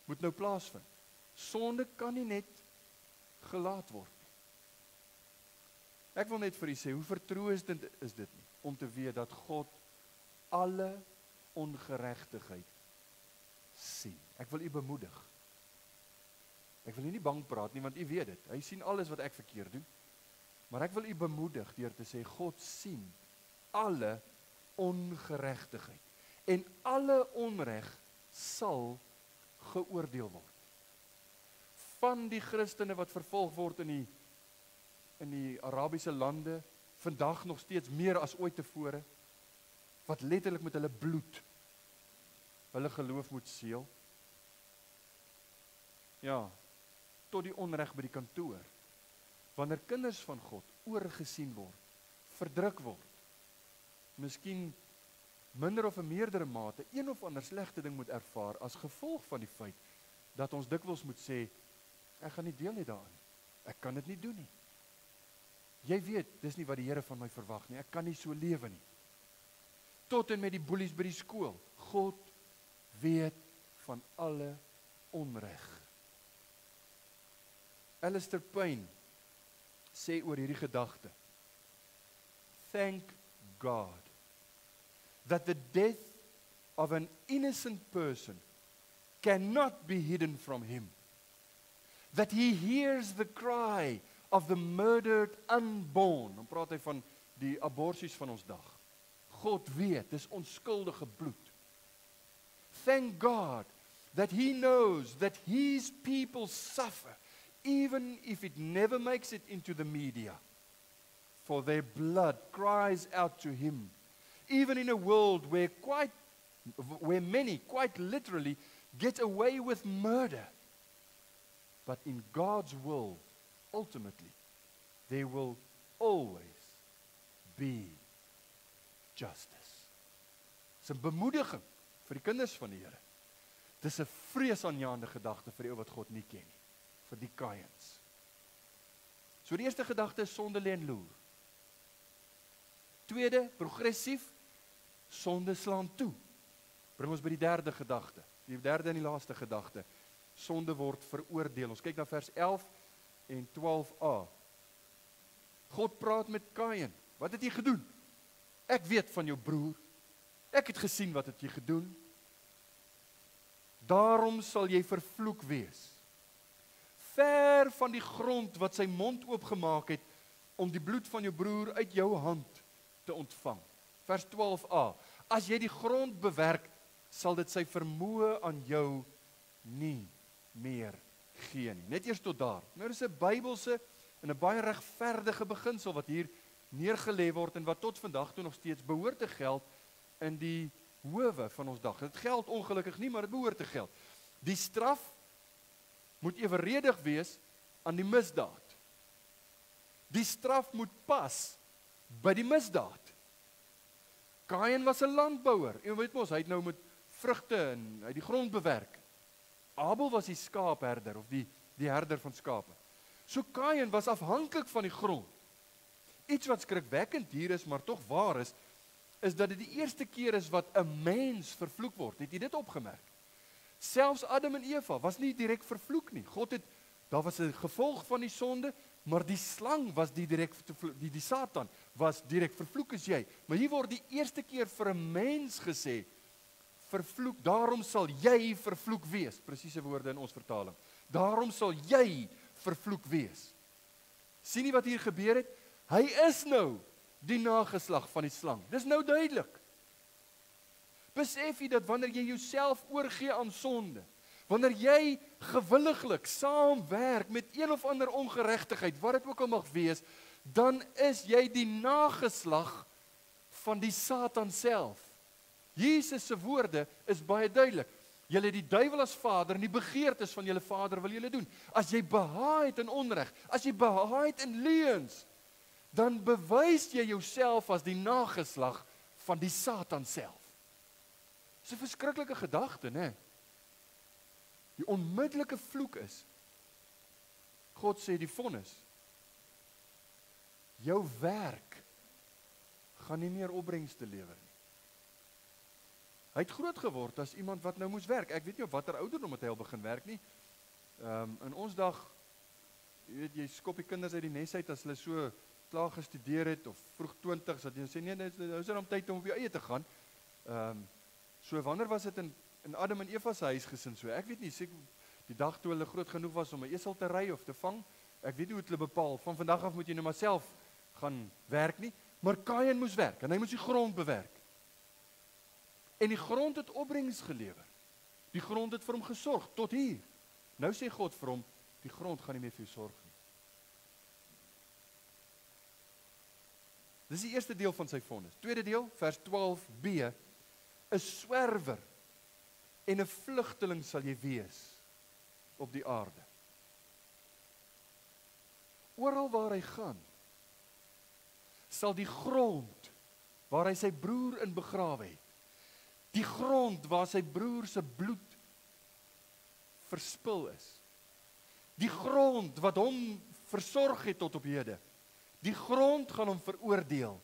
moet nou plaasvind. Sonde kan nie net gelaat word nie. Ek wil net vir u sê, hoe vertroostend is dit nie, om te weet dat God alle ongeregtigheid sien. Ek wil u bemoedig. Ek wil u nie bang praat nie, want u weet dit. Hy sien alles wat ek verkeerd doen. Maar ek wil u bemoedig deur te sê, God sien alle ongeregtigheid. En alle onreg sal geoordeel word. Van die Christene wat vervolg word in die Arabiese lande, vandag nog steeds meer as ooit tevore, wat letterlik met hulle bloed hulle geloof moet seël. Ja, tot die onreg by die kantoor. Wanneer kinders van God oorgesien word, verdruk word, miskien minder of 'n meerdere mate, een of ander slegte ding moet ervaar, as gevolg van die feit, dat ons dikwels moet sê, ek gaan nie deel hê daaraan, ek kan dit nie doen nie. Jy weet, dis nie wat die Here van my verwag nie, ek kan nie so lewe nie. Tot en met die boelies by die skool, God weet van alle onreg. Alistair Payne sê oor hierdie gedagte, thank God that the death of an innocent person cannot be hidden from him. That he hears the cry of the murdered unborn. Dan praat hy van die aborsies van ons dag. God weet, dis onskuldige bloed. Thank God that he knows that his people suffer, even if it never makes it into the media. For their blood cries out to him, even in a world where many, quite literally, get away with murder. But in God's will, ultimately, there will always be justice. Dis 'n bemoediging vir die kinders van die Here. Dis 'n vreesaanjaende gedagte vir die ou wat God nie ken nie, vir die Kains. So die eerste gedagte is sonde lê en loer. Tweede, progressief, sonde slaan toe. Bring ons by die derde gedagte, die derde en die laaste gedagte. Sonde word veroordeel. Ons kyk na vers 11 en 12a. God praat met Kain. Wat het jy gedoen? Ek weet van jou broer. Ek het gesien wat het jy gedoen. Daarom sal jy vervloek wees. Ver van die grond wat sy mond oopgemaak het om die bloed van jou broer uit jou hand te ontvang. Vers 12a. As jy die grond bewerk, sal dit sy vermoë aan jou nie meer gee nie. Net eers tot daar. Nou dis 'n Bybelse en 'n baie regverdige beginsel wat hier neergelê word en wat tot vandag toe nog steeds behoort te geld in die howe van ons dag. Dit geld ongelukkig nie, maar dit behoort te geld. Die straf moet evenredig wees aan die misdaad. Die straf moet pas by die misdaad. Kain was 'n landbouer. En weet mos, hy het nou met vrugte en hy het die grond bewerk. Abel was die skaapherder of die herder van skape. So Kain was afhanklik van die grond. Iets wat skrikwekkend hier is, maar tog waar is dat dit die eerste keer is wat 'n mens vervloek word. Het jy dit opgemerk? Selfs Adam en Eva was nie direk vervloek nie. Daar was 'n gevolg van die sonde, maar die slang was die Satan was direk vervloek as jy. Maar hier word die eerste keer vir 'n mens gesê, vervloek, daarom sal jy vervloek wees. Presiese woorde in ons vertaling. Daarom sal jy vervloek wees. Sien jy wat hier gebeur het? Hy is nou die nageslag van die slang. Dis nou duidelik. Besef jy dat wanneer jy jouself oorgee aan sonde, wanneer jy gewilliglik saamwerk met een of ander ongeregtigheid, wat dit ook al mag wees, dan is jy die nageslag van die Satan self. Jesus se woorde is baie duidelik. Julle het die duiwel as vader en die begeertes van julle vader wil julle doen. As jy behaai het in onreg, as jy behaai het in leuns, dan bewys jy jouself as die nageslag van die Satan self. Dis 'n verskriklike gedagte, né? Die onmiddellike vloek is, God sê die vonnis, jou werk gaan nie meer opbrengste lewer nie. Hy het groot geword as iemand wat nou moes werk. Ek weet nie op watter ouderdom het hy al begin werk nie. In ons dag, jy skop die kinders uit die nes uit as hulle so klaar gestudeer het of vroeg 20s, dat jy sê nee, nou is dit om tyd om op jou eie te gaan. So wanneer was dit in Adam en Eva se huisgesin so? Ek weet nie, seker die dag toe hulle groot genoeg was om 'n esel te ry of te vang. Ek weet nie hoe het hulle bepaal. Van vandag af moet jy nou maar self gaan werk nie. Maar Kain moes werk en hy moes die grond bewerk. En die grond het opbrengs gelewer. Die grond het vir hom gesorg tot hier. Nou sê God vir hom, die grond gaan nie meer vir jou sorg nie. Dis die eerste deel van sy vonnis. Tweede deel, vers 12b. 'n swerwer en 'n vlugteling sal jy wees op die aarde. Oral waar hy gaan, sal die grond waar hy sy broer in begrawe het, die grond waar sy broer se bloed verspil is, die grond wat hom versorg het tot op hede, die grond gaan hom veroordeel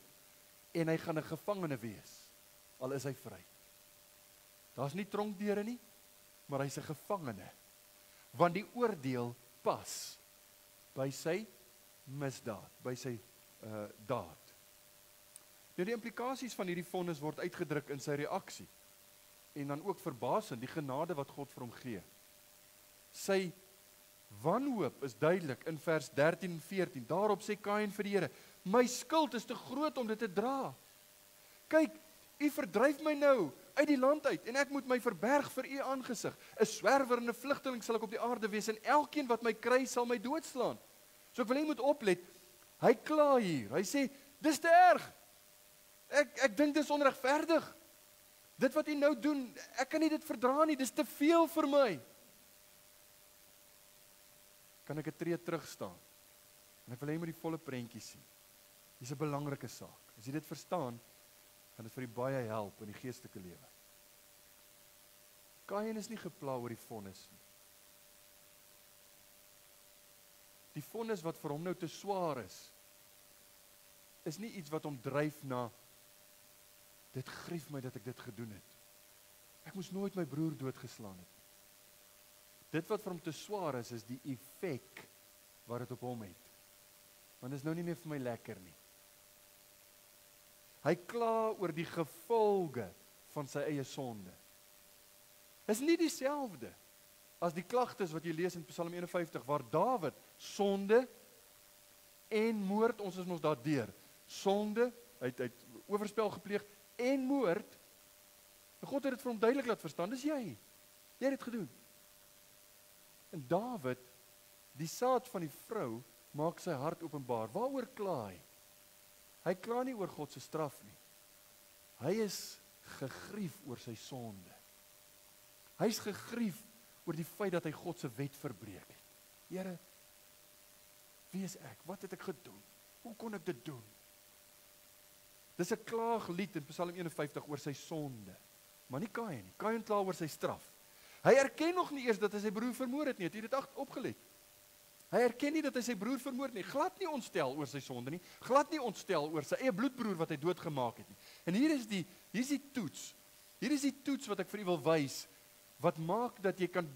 en hy gaan 'n gevangene wees, al is hy vry. Daar's nie tronkdeure nie, maar hy's 'n gevangene, want die oordeel pas by sy misdaad, by sy daad. Nou die implikasies van hierdie vonnis word uitgedruk in sy reaksie, en dan ook verbasend, die genade wat God vir hom gee. Sy wanhoop is duidelik in vers 13 en 14, daarop sê Kain vir die Here, my skuld is te groot om dit te dra. Kyk, u verdryf my nou uit die land uit, en ek moet my verberg vir u aangesig. 'n Swerwer en 'n vlugteling sal ek op die aarde wees, en elkeen wat my kry sal my doodslaan. So ek wil hê jy moet oplet, hy kla hier, hy sê, dis te erg. Ek dink dis onregverdig. Dit wat u nou doen, ek kan nie dit verdra nie, dis te veel vir my. Kan ek 'n tree terug staan? En ek wil hê jy moet die volle prentjie sien. Dis 'n belangrike saak. As jy dit verstaan, gaan dit vir u baie help in die geestelike lewe. Kain is nie gepla oor die vonnis nie. Die vonnis wat vir hom nou te swaar is nie iets wat hom dryf na, dit grief my dat ek dit gedoen het. Ek moes nooit my broer doodgeslaan het. Dit wat vir hom te swaar is die effek wat dit op hom het. Want dit is nou nie meer vir my lekker nie. Hy kla oor die gevolge van sy eie sonde. Is nie dieselfde as die klagtes wat jy lees in Psalm 51, waar Dawid sonde en moord, ons is mos daardeur, sonde Hy het oorspel gepleeg en moord. En God het dit vir hom duidelik laat verstaan, dis jy. Jy het dit gedoen. En Dawid, die saad van die vrou, maak sy hart openbaar. Waaroor kla hy? Hy kla nie oor God se straf nie. Hy is gegrief oor sy sonde. Hy is gegrief oor die feit dat hy God se wet verbreek het. Here, wie is ek? Wat het ek gedoen? Hoe kon ek dit doen? Dis 'n klaaglied in Psalm 51 oor sy sonde. Maar nie Kain nie. Kain kla oor sy straf. Hy erken nog nie eers dat hy sy broer vermoor het nie. Het jy dit opgelet? Hy erken nie dat hy sy broer vermoor het nie. Glad nie ontstel oor sy sonde nie. Glad nie ontstel oor sy eie bloedbroer wat hy doodgemaak het nie. En hier is die toets. Hier is die toets wat ek vir u wil wys, wat maak dat jy kan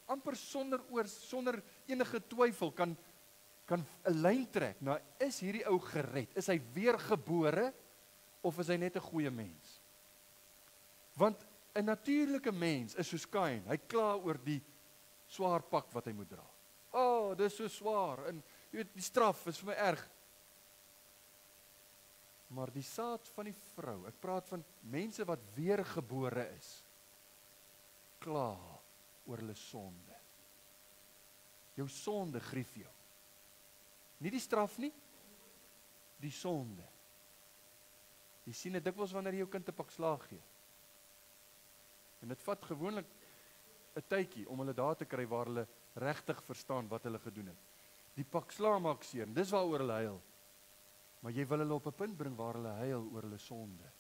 amper sonder enige twyfel kan 'n lyn trek. Nou, is hierdie ou gered? Is hy weergebore of is hy net 'n goeie mens? Want 'n natuurlike mens is soos Kain. Hy kla oor die swaar pak wat hy moet dra. Dis so swaar en jy weet die straf is vir my erg. Maar die saad van die vrou, ek praat van mense wat weergebore is, kla oor hulle sonde. Jou sonde grief jou. Nie die straf nie, die sonde. Jy sien dit dikwels wanneer jy jou kind 'n pak slaag gee. En dit vat gewoonlik 'n tydjie om hulle daar te kry waar hulle regtig verstaan wat hulle gedoen het. Die pak slaag maak seer, dis waaroor hulle huil. Maar jy wil hulle op 'n punt bring waar hulle huil oor hulle sonde.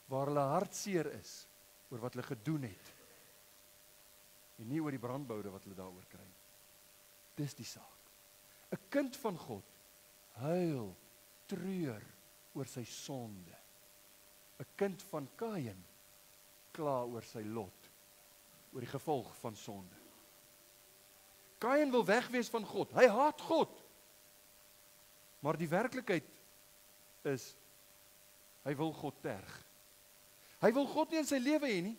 Waar hulle hartseer is oor wat hulle gedoen het. En nie oor die brandboude wat hulle daaroor kry. Dis die saak. 'n Kind van God huil, treur oor sy sonde. 'n Kind van Kain kla oor sy lot, oor die gevolg van sonde. Kain wil wegwees van God. Hy haat God. Maar die werklikheid is, hy wil God terg. Hy wil God nie in sy lewe hê nie,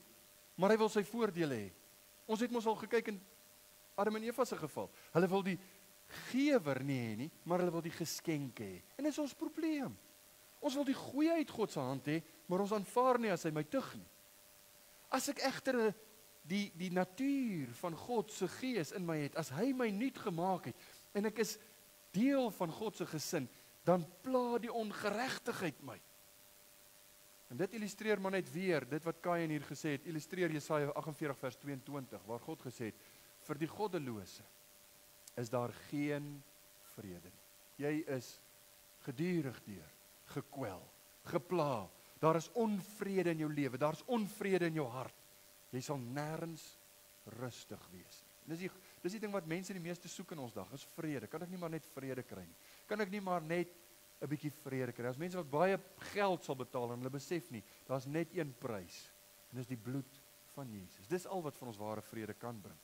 maar hy wil sy voordele hê. Ons het mos al gekyk in Adam en Eva se geval. Hulle wil die gewer nie hê nie, maar hulle wil die geskenke hê. En dit is ons probleem. Ons wil die goeie uit God se hand hê, maar ons aanvaar nie as hy my tug nie. As ek egter die natuur van God se gees in my het, as hy my nuut gemaak het, en ek is deel van God se gesin, dan pla die ongeregtigheid my. En dit illustreer maar net weer, dit wat Kain hier gesê het, illustreer Jesaja 48 vers 22, waar God gesê het, vir die goddelose is daar geen vrede nie. Jy is gedurig deur, gekwel, gepla. Daar is onvrede in jou lewe, daar is onvrede in jou hart. Jy sal nêrens rustig wees. Dis die ding wat mense die meeste soek in ons dag, is vrede. Kan ek nie maar net vrede kry nie? Kan ek nie maar net 'n bietjie vrede kry? As mense wat baie geld sal betaal en hulle besef nie, daar's net een prys, en dis die bloed van Jesus. Dis al wat vir ons ware vrede kan bring.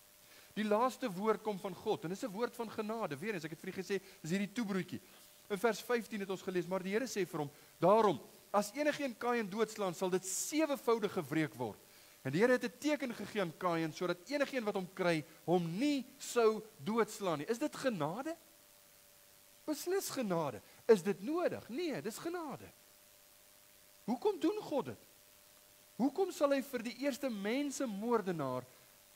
Die laaste woord kom van God, en dis 'n woord van genade. Weer eens, ek het vir u gesê, is hierdie toebroodjie. In vers 15 het ons gelees, maar die Here sê vir hom, daarom, as enigeen Kain doodslaan, sal dit 7voudig gewreek word. En die Here het 'n teken gegee aan Kain, sodat enigeen wat hom kry, hom nie sou doodslaan nie. Is dit genade? Beslis genade. Is dit nodig? Nee, dis genade. Hoekom doen God dit? Hoekom sal hy vir die eerste mensemoordenaar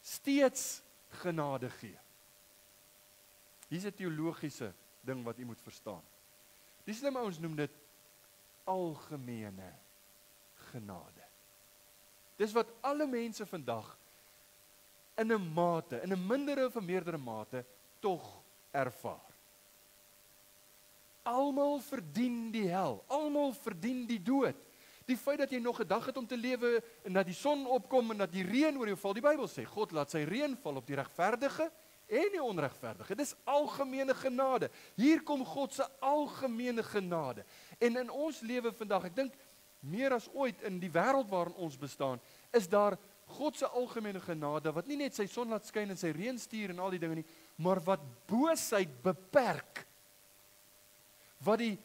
steeds genade gee? Hier is 'n teologiese ding wat u moet verstaan. Die slim ouens noem dit algemene genade. Dis wat alle mense vandag in 'n mate, in 'n mindere of 'n meerdere mate, tog ervaar. Almal verdien die hel, almal verdien die dood. Die feit dat jy nog 'n dag het om te lewe, en dat die son opkom, en dat die reën oor jou val, die Bybel sê, God laat sy reën val op die regverdige en die onregverdige. Dis algemene genade. Hier kom God se algemene genade. En in ons lewe vandag, ek dink, meer as ooit in die wêreld waarin ons bestaan, is daar God se algemene genade, wat nie net sy son laat skyn en sy reën stuur en al die dinge nie, maar wat boosheid beperk. Wat die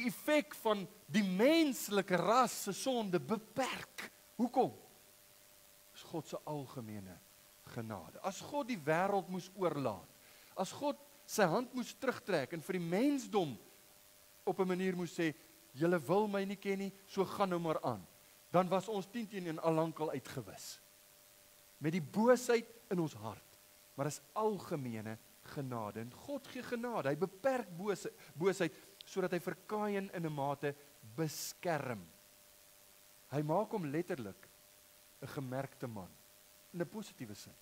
effek van die menslike ras se sonde beperk. Hoekom? Dis God se algemene genade. As God die wêreld moes oorlaat, as God sy hand moes terugtrek en vir die mensdom op 'n manier moes sê, julle wil my nie ken nie, so gaan nou maar aan. Dan was ons 10-10 al lankal uitgewis. Met die boosheid in ons hart. Maar dis algemene genade. En God gee genade. Hy beperk boosheid, sodat hy vir Kain in 'n mate beskerm. Hy maak hom letterlik 'n gemerkte man. In 'n positiewe sin.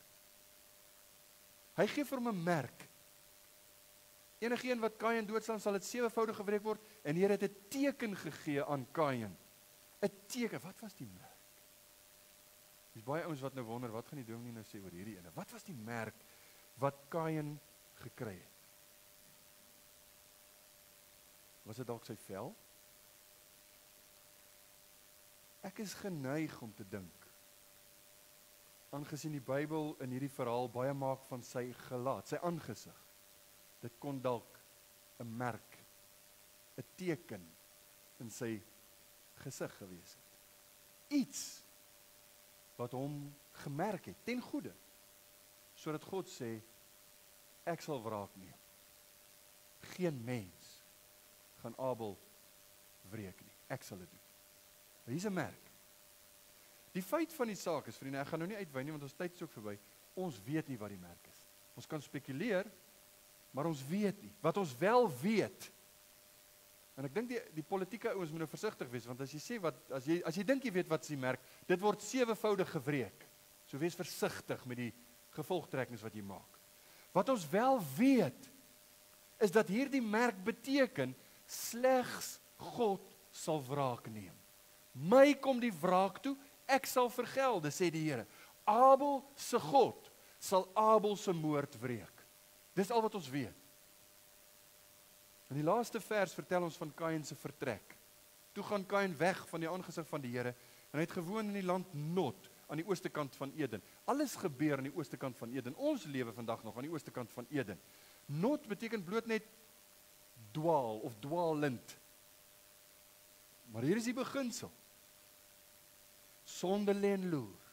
Hy gee vir hom 'n merk. Enigeen wat Kain doodslaan, sal dit 7voudig gewreek word, en die Here het 'n teken gegee aan Kain. 'n Teken, wat was die merk? Dis baie ouens wat nou wonder, wat gaan die dominee nou sê oor hierdie ene? Wat was die merk wat Kain gekry het? Was dit dalk sy vel? Ek is geneig om te dink, aangesien die Bybel in hierdie verhaal baie maak van sy gelaat, sy aangesig. Dit kon dalk 'n merk, 'n teken in sy gesig gewees het. Iets wat hom gemerk het, ten goeie, sodat God sê, ek sal wraak neem. Geen mens gaan Abel wreek nie, ek sal dit doen. Hier is 'n merk. Die feit van die saak is, vriende, ek gaan nou nie uitwy nie, want ons tyd is ook verby, ons weet nie wat die merk is. Ons kan spekuleer, maar ons weet nie. Wat ons wel weet, en ek dink die politieke ouens moet nou versigtig wees, want as jy sê, as jy dink jy weet wat is die merk, dit word 7voudig gewreek. So wees versigtig met die gevolgtrekkings wat jy maak. Wat ons wel weet, is dat hierdie merk beteken, slegs God sal wraak neem. My kom die wraak toe, ek sal vergelde, sê die Here. Abel se God sal Abel se moord wreek. Dis al wat ons weet. In die laaste vers vertel ons van Kain se vertrek. Toe gaan Kain weg van die aangesig van die Here, en hy het gewoon in die land Nod, aan die ooste kant van Eden. Alles gebeur aan die ooste kant van Eden. Ons lewe vandag nog aan die ooste kant van Eden. Nod beteken bloot net dwaal of dwaalend. Maar hier is die beginsel. Sonde lê en loer.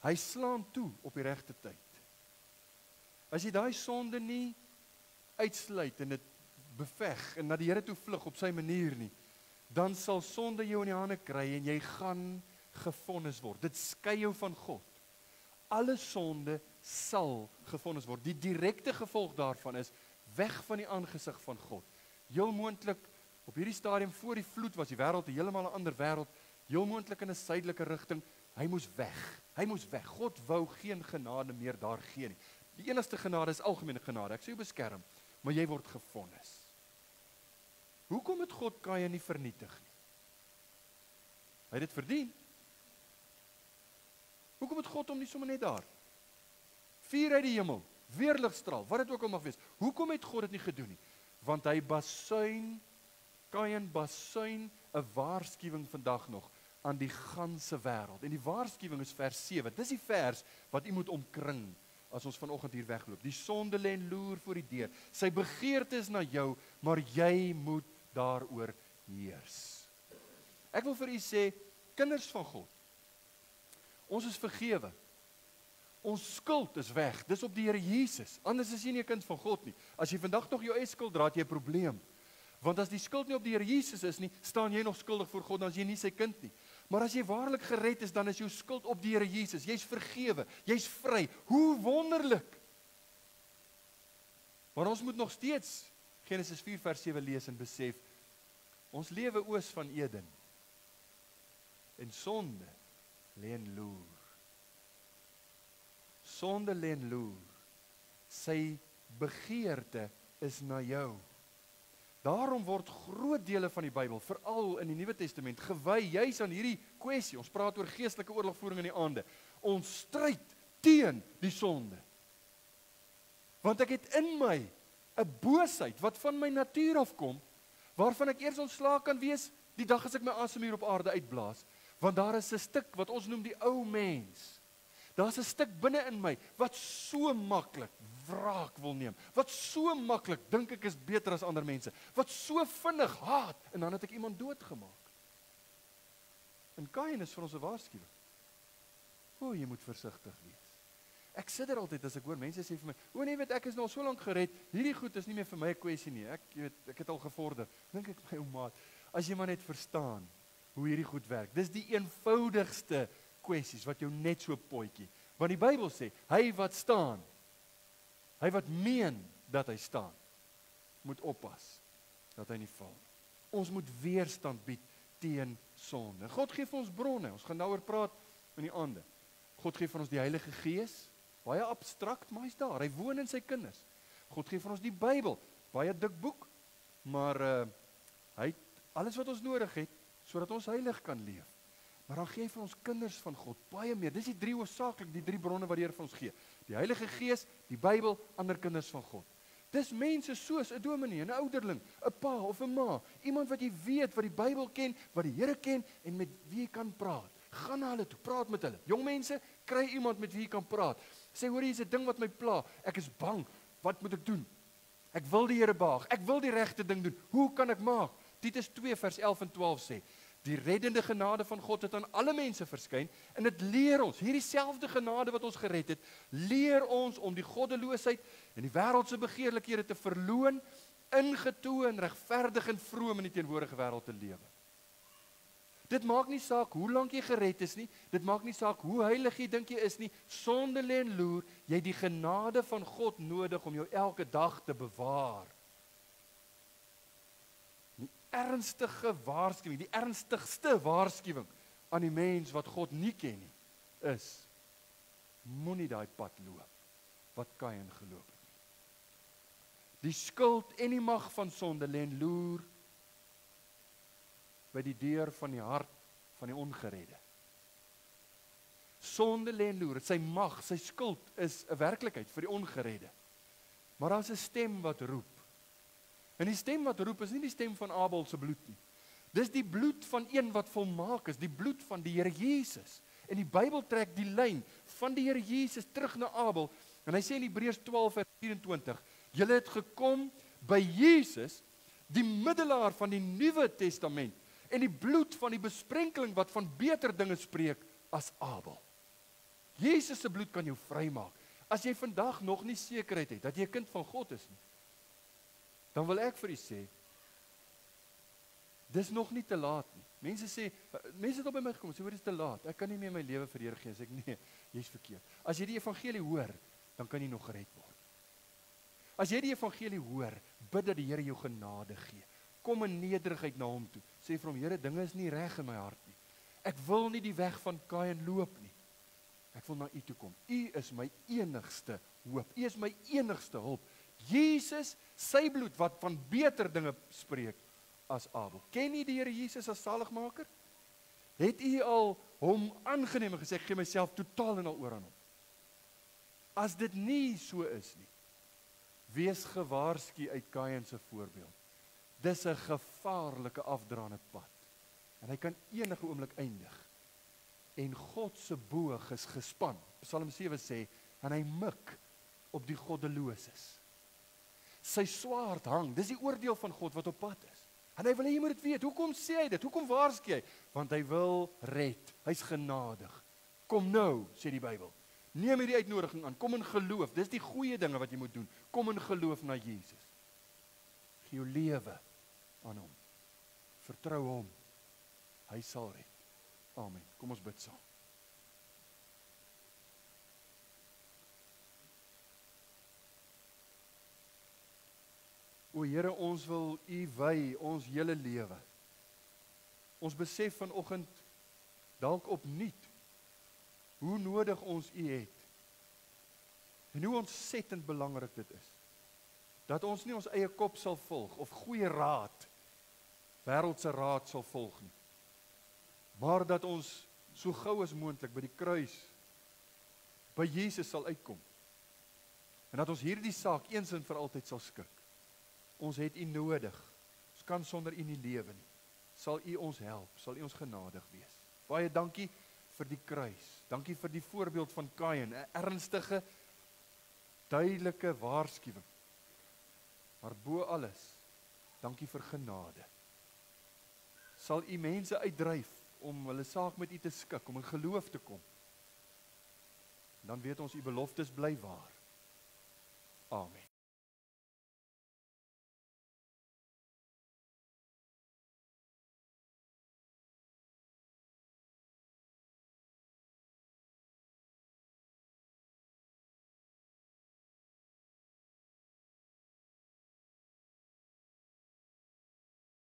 Hy slaan toe op die regte tyd. As jy daai sonde nie uitsluit en dit beveg en na die Here toe vlug op sy manier nie, dan sal sonde jou in die hande kry en jy gaan gevonnis word. Dit skei jou van God. Alle sonde sal gevonnis word. Die direkte gevolg daarvan is weg van die aangesig van God. Heel moontlik op hierdie stadium voor die vloed was die wêreld 'n heeltemal 'n ander wêreld, heel moontlik in 'n suidelike rigting. Hy moes weg. Hy moes weg. God wou geen genade meer daar gee nie. Die enigste genade is algemene genade. Ek sê jou beskerm, maar jy word gevonnis. Hoekom het God Kain nie vernietig nie? Hy het dit verdien. Hoekom het God hom nie sommer net daar? Vuur uit die hemel, weerligstraal, wat dit ook al mag wees. Hoekom het God dit nie gedoen nie? Want hy Kain basuin 'n waarskuwing vandag nog aan die ganse wêreld. En die waarskuwing is vers 7. Dis die vers wat u moet omkring as ons vanoggend hier wegloop. Die sonde lê en loer voor die deur. Sy begeerte is na jou, maar jy moet daaroor heers. Ek wil vir u sê, kinders van God, ons is vergewe. Ons skuld is weg. Dis op die Here Jesus. Anders is jy nie 'n kind van God nie. As jy vandag nog jou eie skuld dra, het jy 'n probleem. Want as die skuld nie op die Here Jesus is nie, staan jy nog skuldig voor God, dan is jy nie sy kind nie. Maar as jy waarlik gered is, dan is jou skuld op die Here Jesus. Jy's vergewe, jy's vry. Hoe wonderlik! Maar ons moet nog steeds Genesis 4 vers 7 lees en besef, ons lewe oos van Eden. En sonde lê en loer. Sonde lê en loer. Sy begeerte is na jou. Daarom word groot dele van die Bybel, veral in die Nuwe Testament, gewy juis aan hierdie kwessie. Ons praat oor geestelike oorlogvoering in die aande. Ons stryd teen die sonde. Want ek het in my 'n boosheid wat van my natuur afkom, waarvan ek eers ontslae kan wees die dag as ek my asem hier op aarde uitblaas. Want daar is 'n stuk wat ons noem die ou mens. Daar's 'n stuk binne in my wat so maklik wraak wil neem. Wat so maklik dink ek is beter as ander mense. Wat so vinnig haat en dan het ek iemand doodgemaak. En Kain is vir ons 'n waarskuwing. O, jy moet versigtig wees. Ek sit er altyd as ek hoor mense sê vir my, o nee, weet ek is nou al so lank gered, hierdie goed is nie meer vir my 'n kwessie nie. Ek het al gevorder. Dink ek my ou maat, as jy maar net verstaan hoe hierdie goed werk. Dis die eenvoudigste kwessies wat jou net so potjie. Want die Bybel sê, hy wat staan, hy wat meen dat hy staan, moet oppas dat hy nie val. Ons moet weerstand bied teen sonde. God gee vir ons bronne. Ons gaan daaroor praat in die aande. God gee vir ons die Heilige Gees, baie abstrakt, maar hy's daar. Hy woon in sy kinders. God gee vir ons die Bybel, baie dik boek, maar hy het alles wat ons nodig het sodat ons heilig kan leef. Maar dan gee hy vir ons kinders van God baie meer. Dis die drie hoofsaaklik, die drie bronne wat die Here vir ons gee. Die Heilige Gees, die Bybel, ander kinders van God. Dis mense soos 'n dominee, 'n ouderling, 'n pa of 'n ma, iemand wat jy weet, wat die Bybel ken, wat die Here ken en met wie jy kan praat. Gaan na hulle toe, praat met hulle. Jong mense, kry iemand met wie jy kan praat. Sê, hoor, hier is 'n ding wat my pla. Ek is bang. Wat moet ek doen? Ek wil die Here behaag. Ek wil die regte ding doen. Hoe kan ek maak? Titus 2 vers 11 en 12 sê, die reddende genade van God het aan alle mense verskyn en dit leer ons, hierdie selfde genade wat ons gered het, leer ons om die goddeloosheid en die wêreldse begeerlikhede te verloon, ingetoon, regverdig en vroom in die teenwoordige wêreld te lewe. Dit maak nie saak hoe lank jy gered is nie, dit maak nie saak hoe heilig jy dink jy is nie, sonde lê en loer, jy het die genade van God nodig om jou elke dag te bewaar. Ernstige waarskuwing, die ernstigste waarskuwing aan die mens wat God nie ken nie, is, moenie daai pad loop, wat Kain geloop het. Die skuld en die mag van sonde lê en loer by die deur van die hart van die ongeredde. Sonde lê en loer, sy mag, sy skuld is 'n werklikheid vir die ongeredde. Maar daar's 'n stem wat roep. En die stem wat roep is nie die stem van Abel se bloed nie. Dis die bloed van een wat volmaak is, die bloed van die Here Jesus. En die Bybel trek die lyn van die Here Jesus terug na Abel. En hy sê in Hebreërs 12 vers 24, julle het gekom by Jesus, die middelaar van die Nuwe Testament, en die bloed van die besprenkeling wat van beter dinge spreek as Abel. Jesus se bloed kan jou vrymaak. As jy vandag nog nie sekerheid het dat jy 'n kind van God is nie, dan wil ek vir u sê, dis nog nie te laat nie. Mense het op by my gekom, sê, hoor, dis te laat, ek kan nie meer my lewe vir die Here gee, sê ek, nee, jy's verkeerd. As jy die evangelie hoor, dan kan jy nog gered word. As jy die evangelie hoor, bid dat die Here jou genade gee. Kom in nederigheid na hom toe, sê vir hom, Here, dinge is nie reg in my hart nie. Ek wil nie die weg van Kain loop nie. Ek wil na u toe kom. U is my enigste hoop. U is my enigste hulp. Jesus, sy bloed wat van beter dinge spreek as Abel. Ken u die Here Jesus as saligmaker? Het u al hom aangeneem en gesê, ek gee myself totaal en al oor aan hom? As dit nie so is nie, wees gewaarsku uit Kain se voorbeeld. Dis 'n gevaarlike afdraande pad. En hy kan enige oomblik eindig. En God se boog is gespan. Psalm 7 sê, en hy mik op die goddeloses. Sy swaard hang, dis die oordeel van God wat op pad is. En hy wil hê jy moet dit weet. Hoekom sê hy dit? Hoekom waarsku hy? Want hy wil red. Hy's genadig. Kom nou, sê die Bybel. Neem hierdie uitnodiging aan. Kom in geloof. Dis die goeie dinge wat jy moet doen. Kom in geloof na Jesus. Gee jou lewe aan hom. Vertrou hom. Hy sal red. Amen. Kom ons bid saam. O Here, ons wil U wy ons hele lewe. Ons besef vanoggend dalk opnuut hoe nodig ons U het. En hoe ontsettend belangrik dit is. Dat ons nie ons eie kop sal volg of goeie raad, wêreldse raad sal volg nie. Maar dat ons so gou as moontlik by die kruis by Jesus sal uitkom. En dat ons hierdie saak eens en vir altyd sal skik. Ons het U nodig. Ons kan sonder U nie lewe nie. Sal U ons help, sal U ons genadig wees. Baie dankie vir die kruis. Dankie vir die voorbeeld van Kain, 'n ernstige, duidelike waarskuwing. Maar bo alles, dankie vir genade. Sal U mense uitdryf om hulle saak met U te skik, om in geloof te kom. Dan weet ons u beloftes bly waar. Amen.